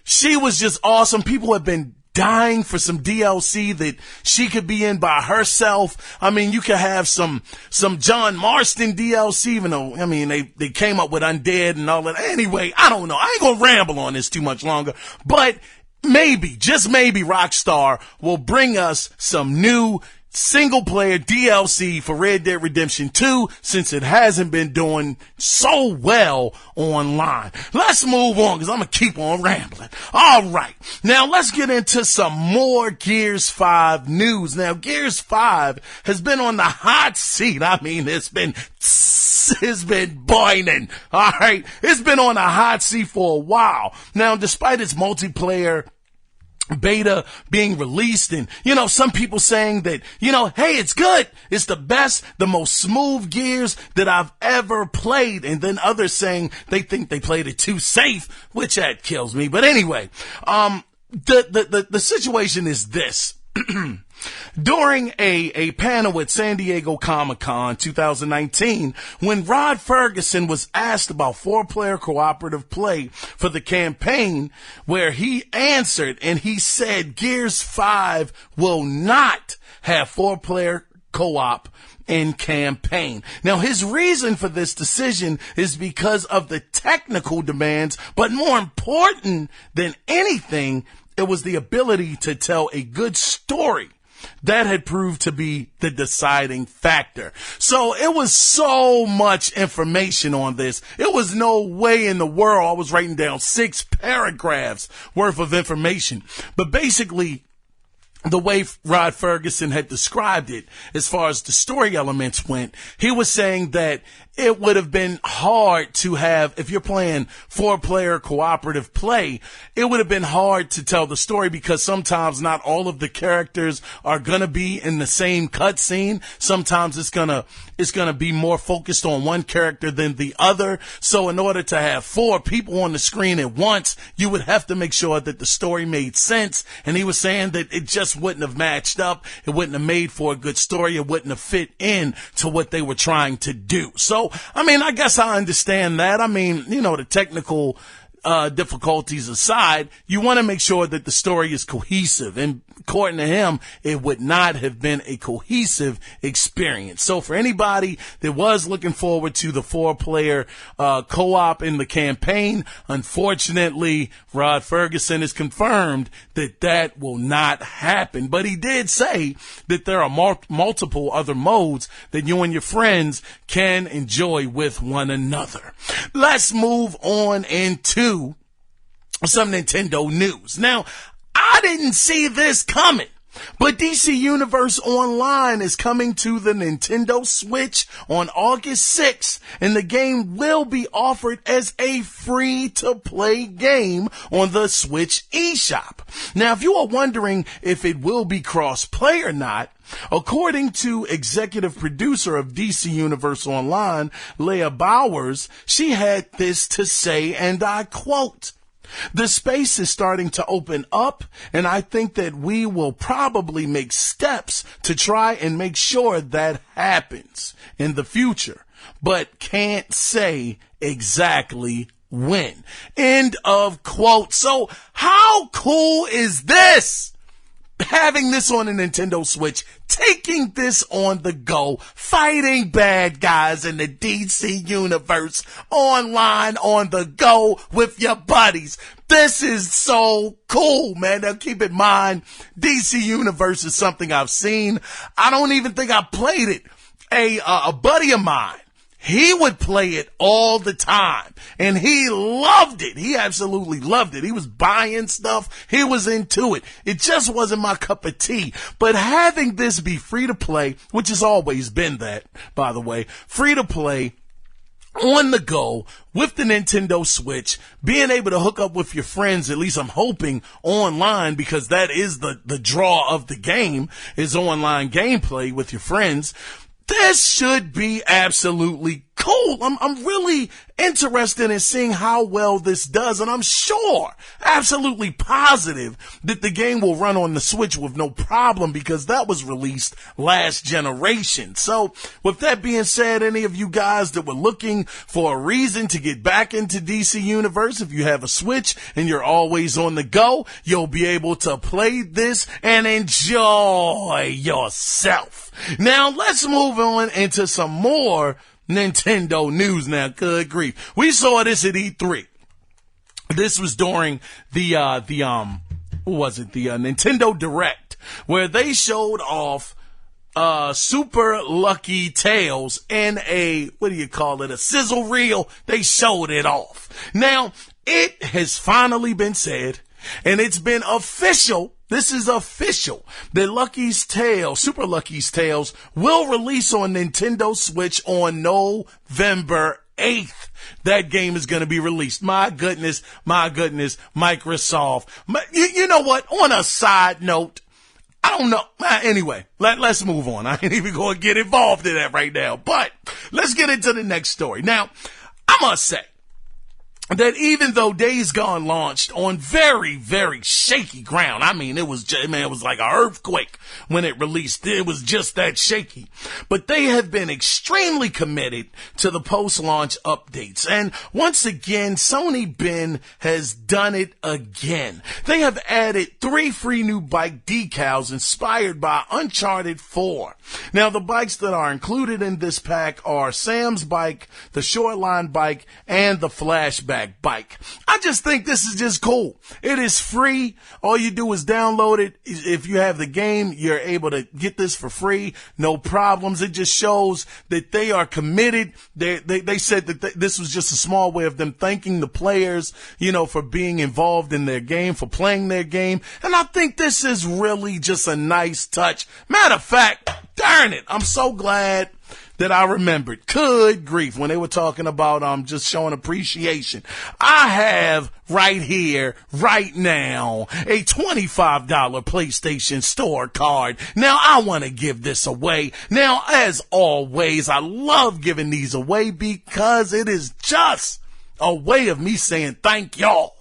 she was just awesome. People have been dying for some DLC that she could be in by herself. I mean, you could have some John Marston DLC, even though, I mean, they came up with Undead and all that. Anyway, I don't know. I ain't gonna ramble on this too much longer, but maybe, just maybe, Rockstar will bring us some new single-player DLC for Red Dead Redemption 2, since it hasn't been doing so well online. Let's move on, because I'm going to keep on rambling. All right. Now, let's get into some more Gears 5 news. Now, Gears 5 has been on the hot seat. I mean, it's been boiling. All right. It's been on the hot seat for a while. Now, despite its multiplayer beta being released, and some people saying that hey, it's good, it's the best, the most smooth Gears that I've ever played, and then others saying they think they played it too safe, which that kills me. But anyway, the situation is this. During a panel at San Diego Comic-Con 2019, when Rod Ferguson was asked about 4-player cooperative play for the campaign, where he answered and he said Gears 5 will not have 4-player co-op in campaign. Now, his reason for this decision is because of the technical demands, but more important than anything, it was the ability to tell a good story. That had proved to be the deciding factor. So it was so much information on this. It was no way in the world I was writing down 6 paragraphs worth of information. But basically, the way Rod Ferguson had described it, as far as the story elements went, he was saying that it would have been hard to have, if you're playing 4-player cooperative play, it would have been hard to tell the story, because sometimes not all of the characters are gonna be in the same cutscene. Sometimes it's gonna be more focused on one character than the other. So in order to have 4 people on the screen at once, you would have to make sure that the story made sense. And he was saying that it just wouldn't have matched up. It wouldn't have made for a good story. It wouldn't have fit in to what they were trying to do. So, I mean, I guess I understand that. I mean, the technical difficulties aside, you want to make sure that the story is cohesive. And according to him, it would not have been a cohesive experience. So for anybody that was looking forward to the 4-player co-op in the campaign, unfortunately, Rod Ferguson has confirmed that will not happen. But he did say that there are multiple other modes that you and your friends can enjoy with one another. Let's move on into some Nintendo news. Now, I didn't see this coming, but DC Universe Online is coming to the Nintendo Switch on August 6th, and the game will be offered as a free-to-play game on the Switch eShop. Now, if you are wondering if it will be cross-play or not, according to executive producer of DC Universe Online, Leah Bowers, she had this to say, and I quote, "The space is starting to open up, and I think that we will probably make steps to try and make sure that happens in the future, but can't say exactly when." End of quote. So how cool is this? Having this on a Nintendo Switch, taking this on the go, fighting bad guys in the DC Universe Online on the go with your buddies. This is so cool, man. Now keep in mind, DC Universe is something I've seen. I don't even think I played it. A buddy of mine, he would play it all the time, and he loved it. He absolutely loved it. He was buying stuff. He was into it. It just wasn't my cup of tea. But having this be free to play, which has always been that, by the way, free to play on the go with the Nintendo Switch, being able to hook up with your friends, at least I'm hoping online, because that is the draw of the game, is online gameplay with your friends. This should be absolutely cool. I'm really interested in seeing how well this does, and I'm sure, absolutely positive, that the game will run on the Switch with no problem, because that was released last generation. So, with that being said, any of you guys that were looking for a reason to get back into DC Universe, if you have a Switch and you're always on the go, you'll be able to play this and enjoy yourself. Now, let's move on into some more Nintendo news now. Good grief. We saw this at E3. This was during the Nintendo Direct, where they showed off Super Lucky Tales in a sizzle reel. They showed it off. Now, it has finally been said, and it's been official. This is official. The Super Lucky's Tales will release on Nintendo Switch on November 8th. That game is going to be released. My goodness, Microsoft. You know what? On a side note, I don't know. Anyway, let's move on. I ain't even going to get involved in that right now. But let's get into the next story. Now, I must say that even though Days Gone launched on very, very shaky ground, I mean, it was like an earthquake when it released. It was just that shaky. But they have been extremely committed to the post-launch updates. And once again, Sony Ben has done it again. They have added 3 free new bike decals inspired by Uncharted 4. Now, the bikes that are included in this pack are Sam's bike, the Shoreline bike, and the Flashback bike. I just think this is just cool. It is free. All you do is download it. If you have the game, you're able to get this for free. No problems. It just shows that they are committed. They said that this was just a small way of them thanking the players, for being involved in their game, for playing their game. And I think this is really just a nice touch. Matter of fact, darn it, I'm so glad that I remembered. Good grief, when they were talking about just showing appreciation. I have right here, right now, a $25 PlayStation Store card. Now, I want to give this away. Now, as always, I love giving these away because it is just a way of me saying thank y'all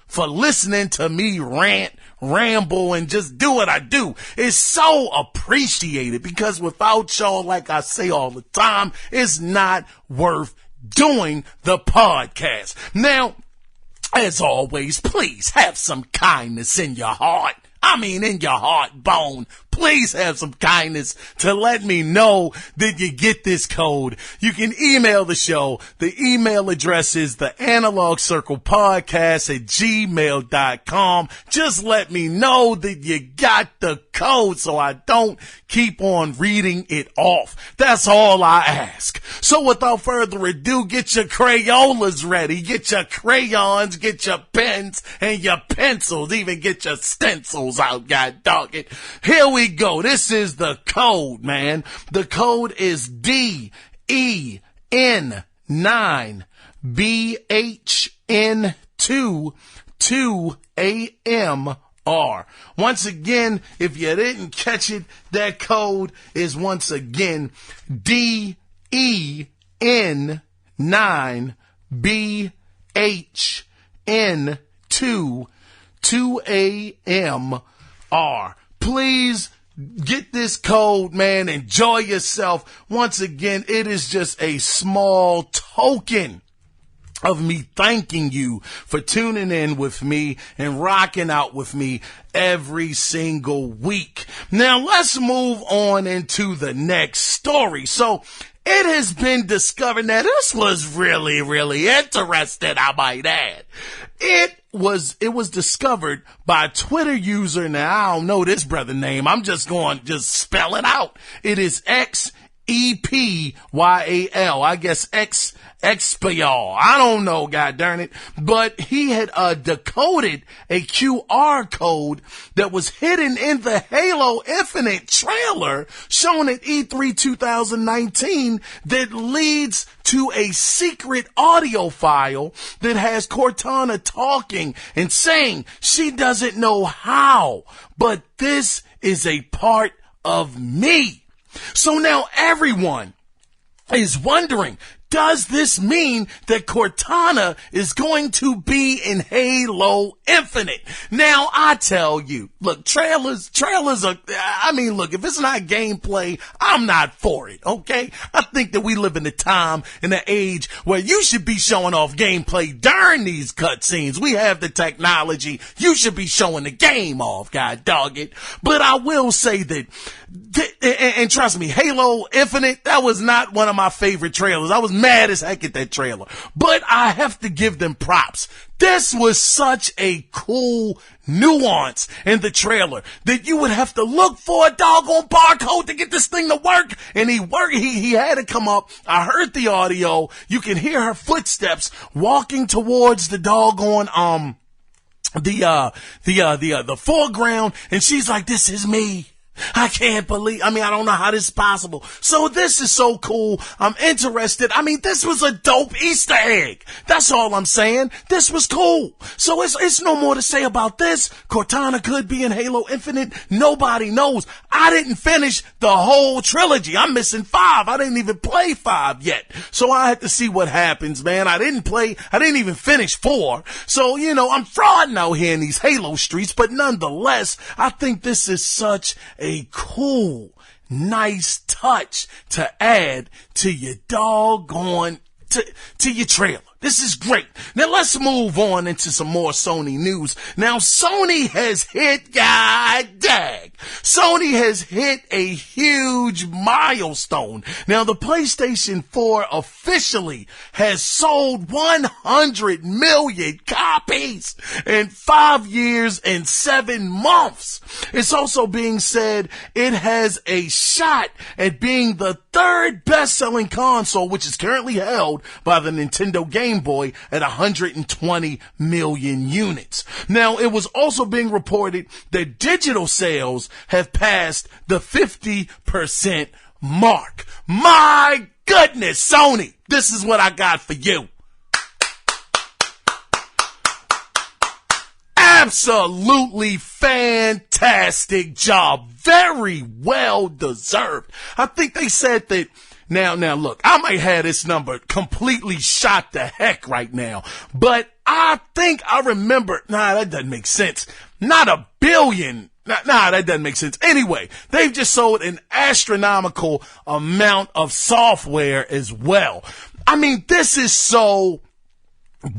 for listening to me rant, ramble, and just do what I do. It's so appreciated, because without y'all, like I say all the time, it's not worth doing the podcast. Now, as always, please have some kindness in your heart. I mean, in your heart bone. Please have some kindness to let me know that you get this code. You can email the show. The email address is theanalogcirclepodcast@gmail.com. Just let me know that you got the code so I don't keep on reading it off. That's all I ask. So without further ado, get your Crayolas ready. Get your crayons, get your pens and your pencils, even get your stencils out, god dog it. Here we go. This is the code, man. The code is DEN9BHN2 2AMR. Once again, if you didn't catch it, that code is once again DEN9BHN2 2AMR. Please get this code, man. Enjoy yourself. Once again, it is just a small token of me thanking you for tuning in with me and rocking out with me every single week. Now, let's move on into the next story. So, it has been discovered. Now, this was really, really interesting, I might add. It was discovered by a Twitter user. Now, I don't know this brother name. I'm just going to spell it out. It is XENOCH Epyal, I guess Expial. I don't know, god darn it. But he had decoded a QR code that was hidden in the Halo Infinite trailer shown at E3 2019 that leads to a secret audio file that has Cortana talking and saying she doesn't know how, but this is a part of me. So now everyone is wondering, does this mean that Cortana is going to be in Halo Infinite? Now, I tell you, look, trailers are, look, if it's not gameplay, I'm not for it, okay? I think that we live in a time, in an age where you should be showing off gameplay during these cutscenes. We have the technology. You should be showing the game off, god dog it. But I will say that, and trust me, Halo Infinite, that was not one of my favorite trailers. I was mad as heck at that trailer, but I have to give them props. This was such a cool nuance in the trailer that you would have to look for a doggone barcode to get this thing to work. And he had to come up. I heard the audio. You can hear her footsteps walking towards the doggone, the foreground. And she's like, this is me. I can't believe, I don't know how this is possible. So this is so cool. I'm interested. This was a dope Easter egg. That's all I'm saying. This was cool. So it's no more to say about this. Cortana could be in Halo Infinite. Nobody knows. I didn't finish the whole trilogy. I'm missing 5. I didn't even play 5 yet. So I had to see what happens, man. I didn't even finish 4. So, I'm frauding out here in these Halo streets, but nonetheless, I think this is such a cool, nice touch to add to your doggone, to your trailer. This is great. Now let's move on into some more Sony news. Now Sony has hit, Sony has hit a huge milestone. Now the PlayStation 4 officially has sold 100 million copies in 5 years and 7 months. It's also being said it has a shot at being the 3rd best-selling console, which is currently held by the Nintendo Game Boy at 120 million units. Now, it was also being reported that digital sales have passed the 50% mark. My goodness, Sony, this is what I got for you. Absolutely fantastic job. Very well deserved. I think they said that. Now look, I might have this number completely shot to heck right now, but I think I remember, that doesn't make sense. Not a billion. That doesn't make sense. Anyway, they've just sold an astronomical amount of software as well. This is so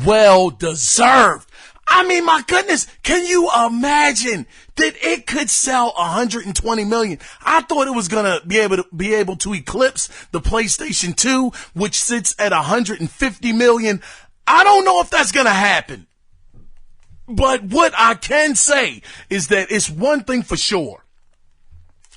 well deserved. My goodness, can you imagine that it could sell 120 million? I thought it was gonna be able to eclipse the PlayStation 2, which sits at 150 million. I don't know if that's gonna happen. But what I can say is that it's one thing for sure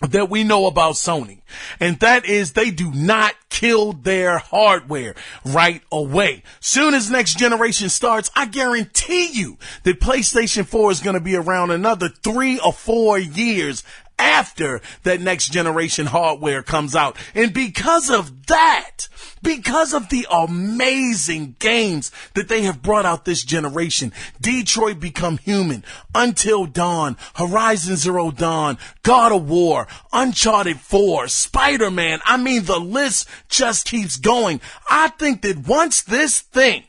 that we know about Sony, and that is they do not kill their hardware right away. Soon as next generation starts, I guarantee you that PlayStation 4 is going to be around another 3 or 4 years after that next generation hardware comes out. And because of that, because of the amazing games that they have brought out this generation, Detroit Become Human, Until Dawn, Horizon Zero Dawn, God of War, Uncharted 4, Spider-Man, the list just keeps going. I think that once the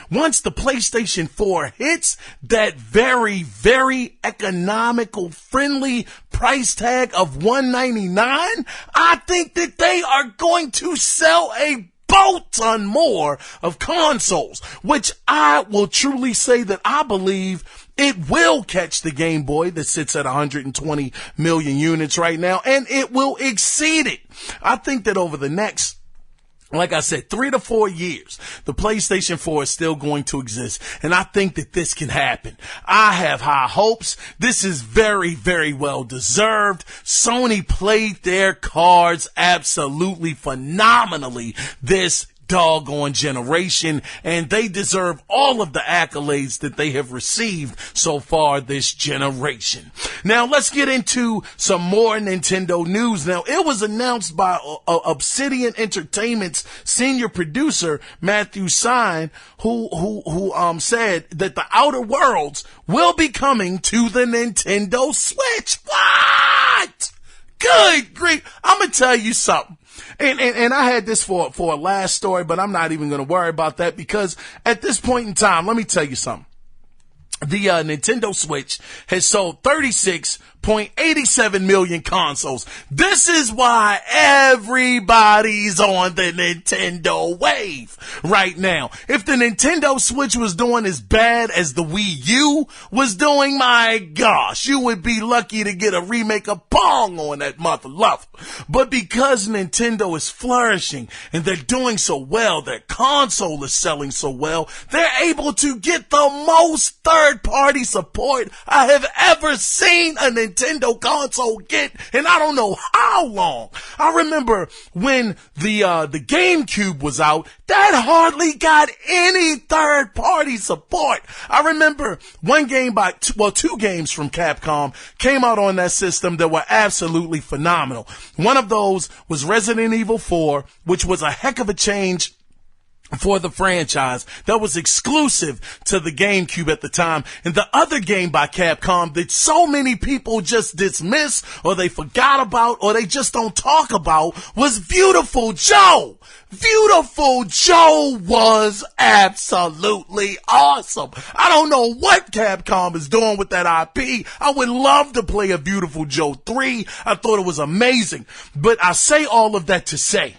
PlayStation 4 hits that very, very economical, friendly price tag of $199, I think that they are going to sell a boat ton more of consoles, which I will truly say that I believe it will catch the Game Boy that sits at 120 million units right now, and it will exceed it. I think that over the next Like I said, 3 to 4 years, the PlayStation 4 is still going to exist. And I think that this can happen. I have high hopes. This is very, very well deserved. Sony played their cards absolutely phenomenally this doggone generation, and they deserve all of the accolades that they have received so far this generation. Now let's get into some more Nintendo news. Now it was announced by Obsidian Entertainment's senior producer Matthew Sine, who said that the Outer Worlds will be coming to the Nintendo Switch. What? Good grief! I'm gonna tell you something. And I had this for a last story, but I'm not even going to worry about that because at this point in time, let me tell you something. The Nintendo Switch has sold 36.87 million consoles. This is why everybody's on the Nintendo wave right now. If the Nintendo Switch was doing as bad as the Wii U was doing, my gosh, you would be lucky to get a remake of Pong on that mother love. But because Nintendo is flourishing and they're doing so well, their console is selling so well, they're able to get the most third-party support I have ever seen a Nintendo console get, and I don't know how long. I remember when the GameCube was out, that hardly got any third-party support. I remember two games from Capcom came out on that system that were absolutely phenomenal. One of those was Resident Evil 4, which was a heck of a change for the franchise that was exclusive to the GameCube at the time. And the other game by Capcom that so many people just dismiss or they forgot about or they just don't talk about was Beautiful Joe. Beautiful Joe was absolutely awesome. I don't know what Capcom is doing with that IP. I would love to play a Beautiful Joe 3. I thought it was amazing. But I say all of that to say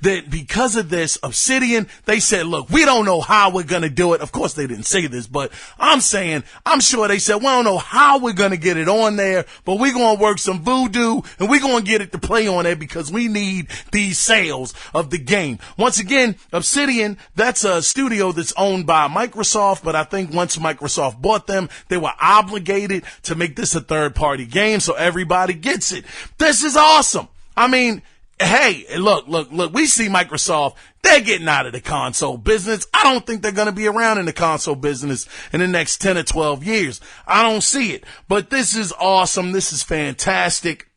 that because of this, Obsidian, they said, look, we don't know how we're going to do it. Of course, they didn't say this, but I'm sure they said, we don't know how we're going to get it on there, but we're going to work some voodoo and we're going to get it to play on there because we need these sales of the game. Once again, Obsidian, that's a studio that's owned by Microsoft, but I think once Microsoft bought them, they were obligated to make this a third-party game so everybody gets it. This is awesome. I mean, hey, look, we see Microsoft, they're getting out of the console business. I don't think they're going to be around in the console business in the next 10 or 12 years. I don't see it. But this is awesome. This is fantastic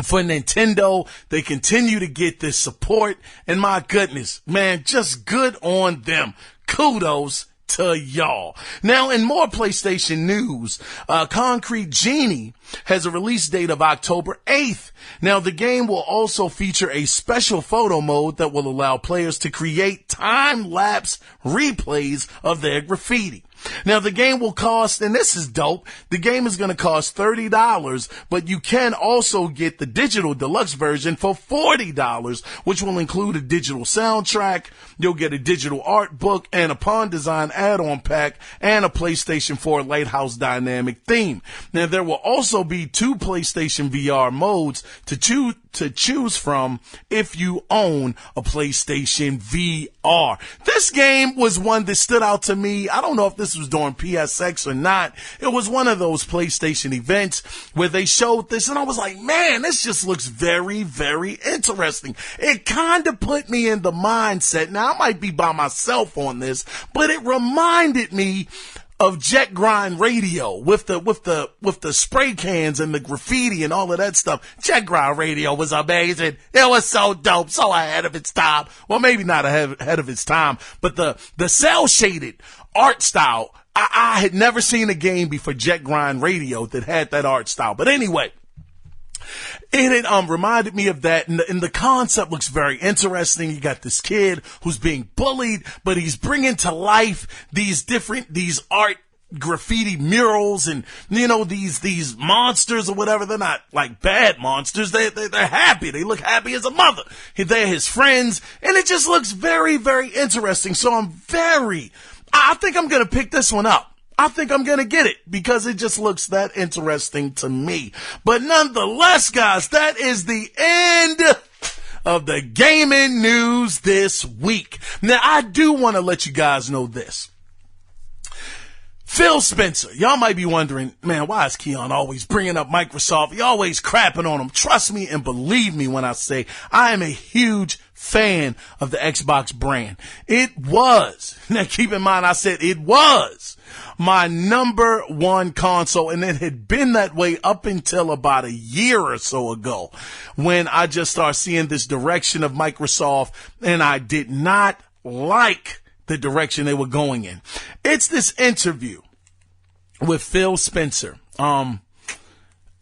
for Nintendo. They continue to get this support. And my goodness, man, just good on them. Kudos to y'all. Now, in more PlayStation news, Concrete Genie has a release date of October 8th. Now, the game will also feature a special photo mode that will allow players to create time-lapse replays of their graffiti. Now, the game will cost, and this is dope, the game is going to cost $30, but you can also get the digital deluxe version for $40, which will include a digital soundtrack. You'll get a digital art book and a Pawn Design add-on pack and a PlayStation 4 Lighthouse Dynamic theme. Now, there will also be 2 PlayStation VR modes to choose from if you own a PlayStation VR. This game was one that stood out to me. I don't know if this was during PSX or not. It was one of those PlayStation events where they showed this and I was like, man, this just looks very, very interesting. It kind of put me in the mindset. Now, I might be by myself on this, but it reminded me of Jet Grind Radio with the spray cans and the graffiti and all of that stuff. Jet Grind Radio was amazing. It was so dope, so ahead of its time. Well, maybe not ahead of its time, but the cell shaded art style. I had never seen a game before Jet Grind Radio that had that art style. But anyway, it reminded me of that, and the concept looks very interesting. You got this kid who's being bullied, but he's bringing to life these art graffiti murals and, you know, these monsters or whatever. They're not like bad monsters. They're happy. They look happy as a mother. They're his friends, and it just looks very, very interesting. So I think I'm going to pick this one up. I think I'm going to get it because it just looks that interesting to me. But nonetheless, guys, that is the end of the gaming news this week. Now, I do want to let you guys know this. Phil Spencer, y'all might be wondering, man, why is Kiaun always bringing up Microsoft? He always crapping on them. Trust me and believe me when I say I am a huge fan of the Xbox brand. It was, now keep in mind I said it was my number one console, and it had been that way up until about a year or so ago when I just started seeing this direction of Microsoft, and I did not like the direction they were going in. It's this interview with Phil Spencer.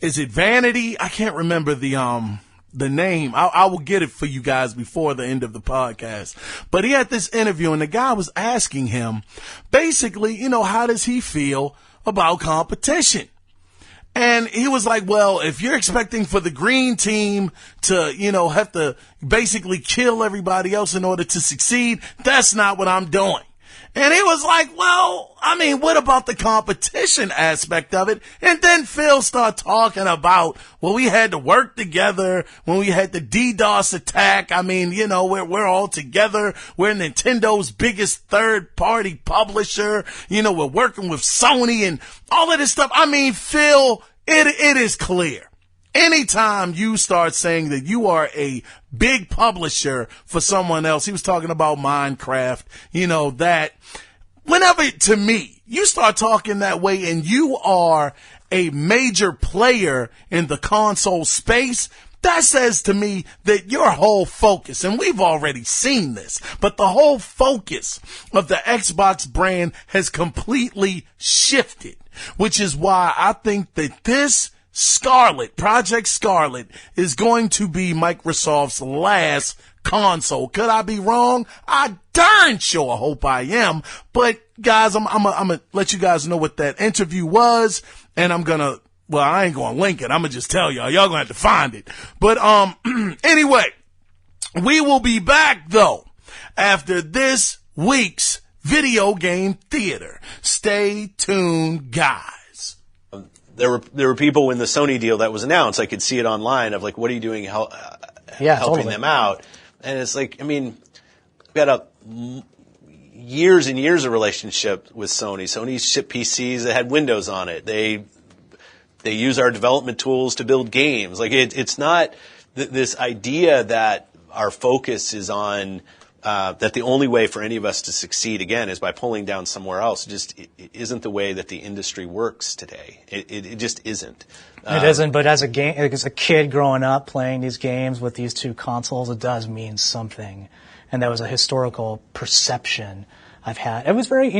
Is it Vanity? I can't remember the name. I will get it for you guys before the end of the podcast. But he had this interview and the guy was asking him basically, how does he feel about competition? And he was like, well, if you're expecting for the green team to, have to basically kill everybody else in order to succeed, that's not what I'm doing. And he was like, well, what about the competition aspect of it? And then Phil started talking about, well, we had to work together when we had the DDoS attack. We're all together. We're Nintendo's biggest third-party publisher. We're working with Sony and all of this stuff. Phil, it is clear. Anytime you start saying that you are a big publisher for someone else, he was talking about Minecraft, that whenever, to me, you start talking that way and you are a major player in the console space, that says to me that your whole focus, and we've already seen this, but the whole focus of the Xbox brand has completely shifted, which is why I think that this Project Scarlet is going to be Microsoft's last console. Could I be wrong? I darn sure hope I am. But guys, I'm gonna let you guys know what that interview was, and I ain't gonna link it. I'm gonna just tell y'all. Y'all gonna have to find it. But anyway, we will be back though after this week's video game theater. Stay tuned, guys. There were people when the Sony deal that was announced, I could see it online of like, what are you doing helping them out? And it's like, we've got years and years of relationship with Sony. Sony shipped PCs that had Windows on it. They use our development tools to build games. Like it's not this idea that our focus is on that the only way for any of us to succeed again is by pulling down somewhere else. It isn't the way that the industry works today. It just isn't. It isn't. But as a kid growing up playing these games with these two consoles, it does mean something. And that was a historical perception I've had. It was very,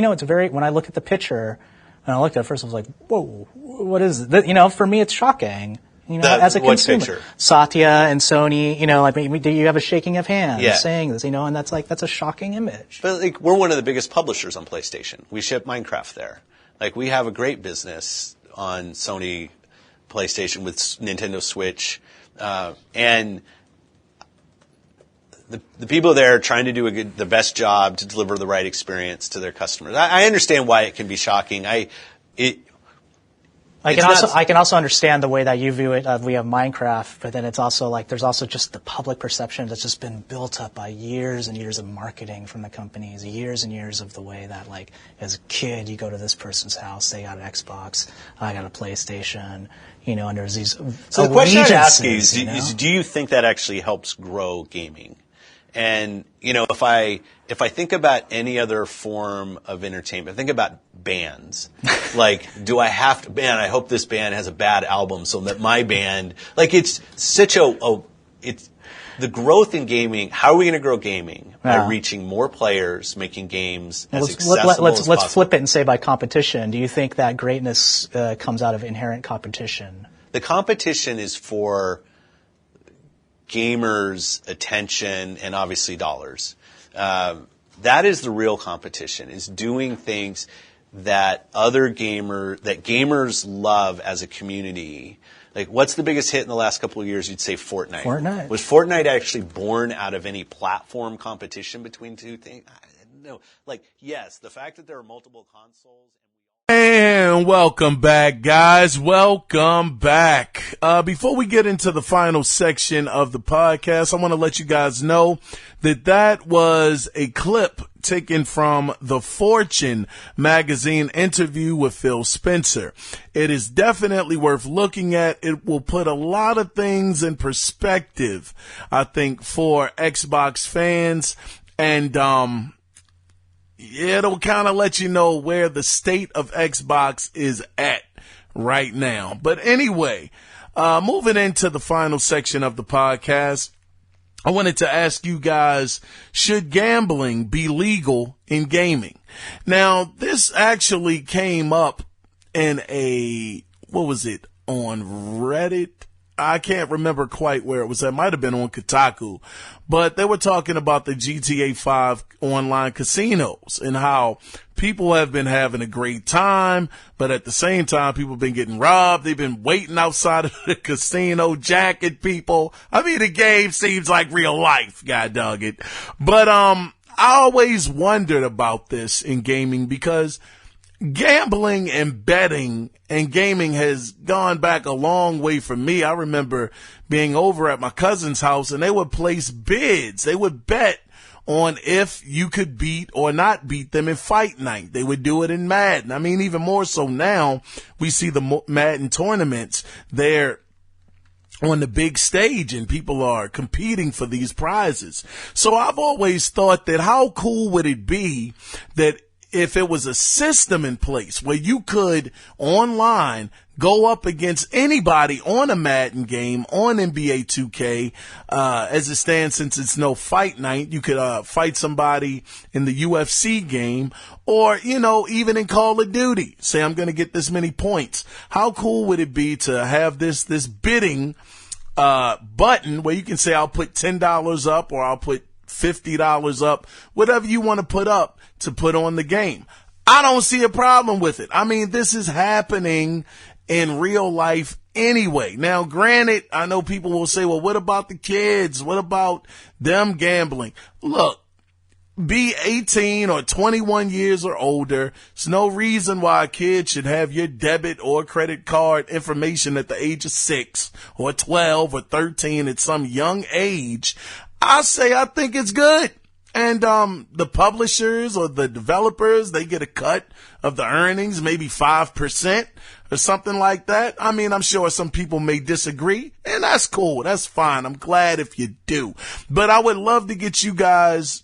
when I look at the picture and I looked at it first, I was like, whoa, what is it? For me, it's shocking. As a consumer, picture? Satya and Sony, do you have a shaking of hands saying this, and that's a shocking image. But we're one of the biggest publishers on PlayStation. We ship Minecraft there. We have a great business on Sony PlayStation with Nintendo Switch, and the people there are trying to do the best job to deliver the right experience to their customers. I understand why it can be shocking. I can also understand the way that you view it. We have Minecraft, but then it's also there's also just the public perception that's just been built up by years and years of marketing from the companies, years and years of the way that as a kid you go to this person's house, they got an Xbox, I got a PlayStation, and there's these. So the question I'd ask you is, do you think that actually helps grow gaming? And, if I think about any other form of entertainment, think about bands. Do I have to, I hope this band has a bad album so that my band, it's such it's the growth in gaming. How are we going to grow gaming? By reaching more players, making games as accessible as possible. Let's flip it and say by competition. Do you think that greatness comes out of inherent competition? The competition is for gamers' attention and obviously dollars. That is the real competition, is doing things that gamers love as a community. What's the biggest hit in the last couple of years? You'd say Fortnite. Fortnite. Was Fortnite actually born out of any platform competition between two things? No. Yes, the fact that there are multiple consoles. And welcome back, guys. Welcome back. Before we get into the final section of the podcast, I want to let you guys know that was a clip taken from the Fortune magazine interview with Phil Spencer. It is definitely worth looking at. It will put a lot of things in perspective, I think, for Xbox fans, and it'll kind of let you know where the state of Xbox is at right now. But anyway, moving into the final section of the podcast, I wanted to ask you guys, should gambling be legal in gaming? Now, this actually came up in on Reddit? I can't remember quite where it was. It might have been on Kotaku, but they were talking about the GTA 5 online casinos and how people have been having a great time, but at the same time, people have been getting robbed. They've been waiting outside of the casino, jacking people. I mean, the game seems like real life, god dog it. But, I always wondered about this in gaming because gambling and betting and gaming has gone back a long way for me. I remember being over at my cousin's house and they would place bids. They would bet on if you could beat or not beat them in Fight Night. They would do it in Madden. I mean, even more so now, we see the Madden tournaments there on the big stage and people are competing for these prizes. So I've always thought that how cool would it be that if it was a system in place where you could online go up against anybody on a Madden game, on NBA 2K, as it stands, since it's no fight night, you could fight somebody in the UFC game, or, even in Call of Duty, say I'm going to get this many points. How cool would it be to have this bidding button where you can say I'll put $10 up or I'll put $50 up, whatever you want to put up to put on the game. I don't see a problem with it. I mean, this is happening in real life anyway. Now, granted, I know people will say, well, what about the kids? What about them gambling? Look, be 18 or 21 years or older. There's no reason why a kid should have your debit or credit card information at the age of 6 or 12 or 13 at some young age. I think it's good. And the publishers or the developers, they get a cut of the earnings, maybe 5% or something like that. I mean, I'm sure some people may disagree, and that's cool. That's fine. I'm glad if you do. But I would love to get you guys'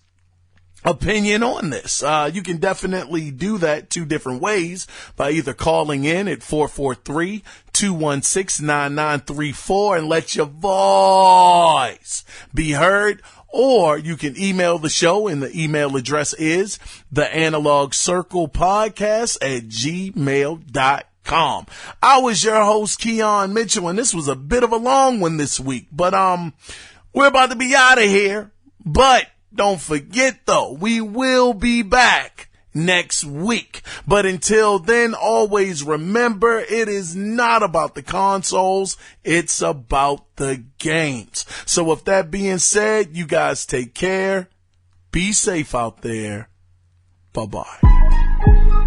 opinion on this. You can definitely do that 2 different ways, by either calling in at 443-216-9934 and let your voice be heard, or you can email the show, and the email address is theanalogcirclepodcast@gmail.com. I was your host, Kiaun Mitchell, and this was a bit of a long one this week, but we're about to be out of here. But don't forget, though, we will be back next week. But until then, always remember, it is not about the consoles, it's about the games. So with that being said, you guys take care. Be safe out there. Bye-bye.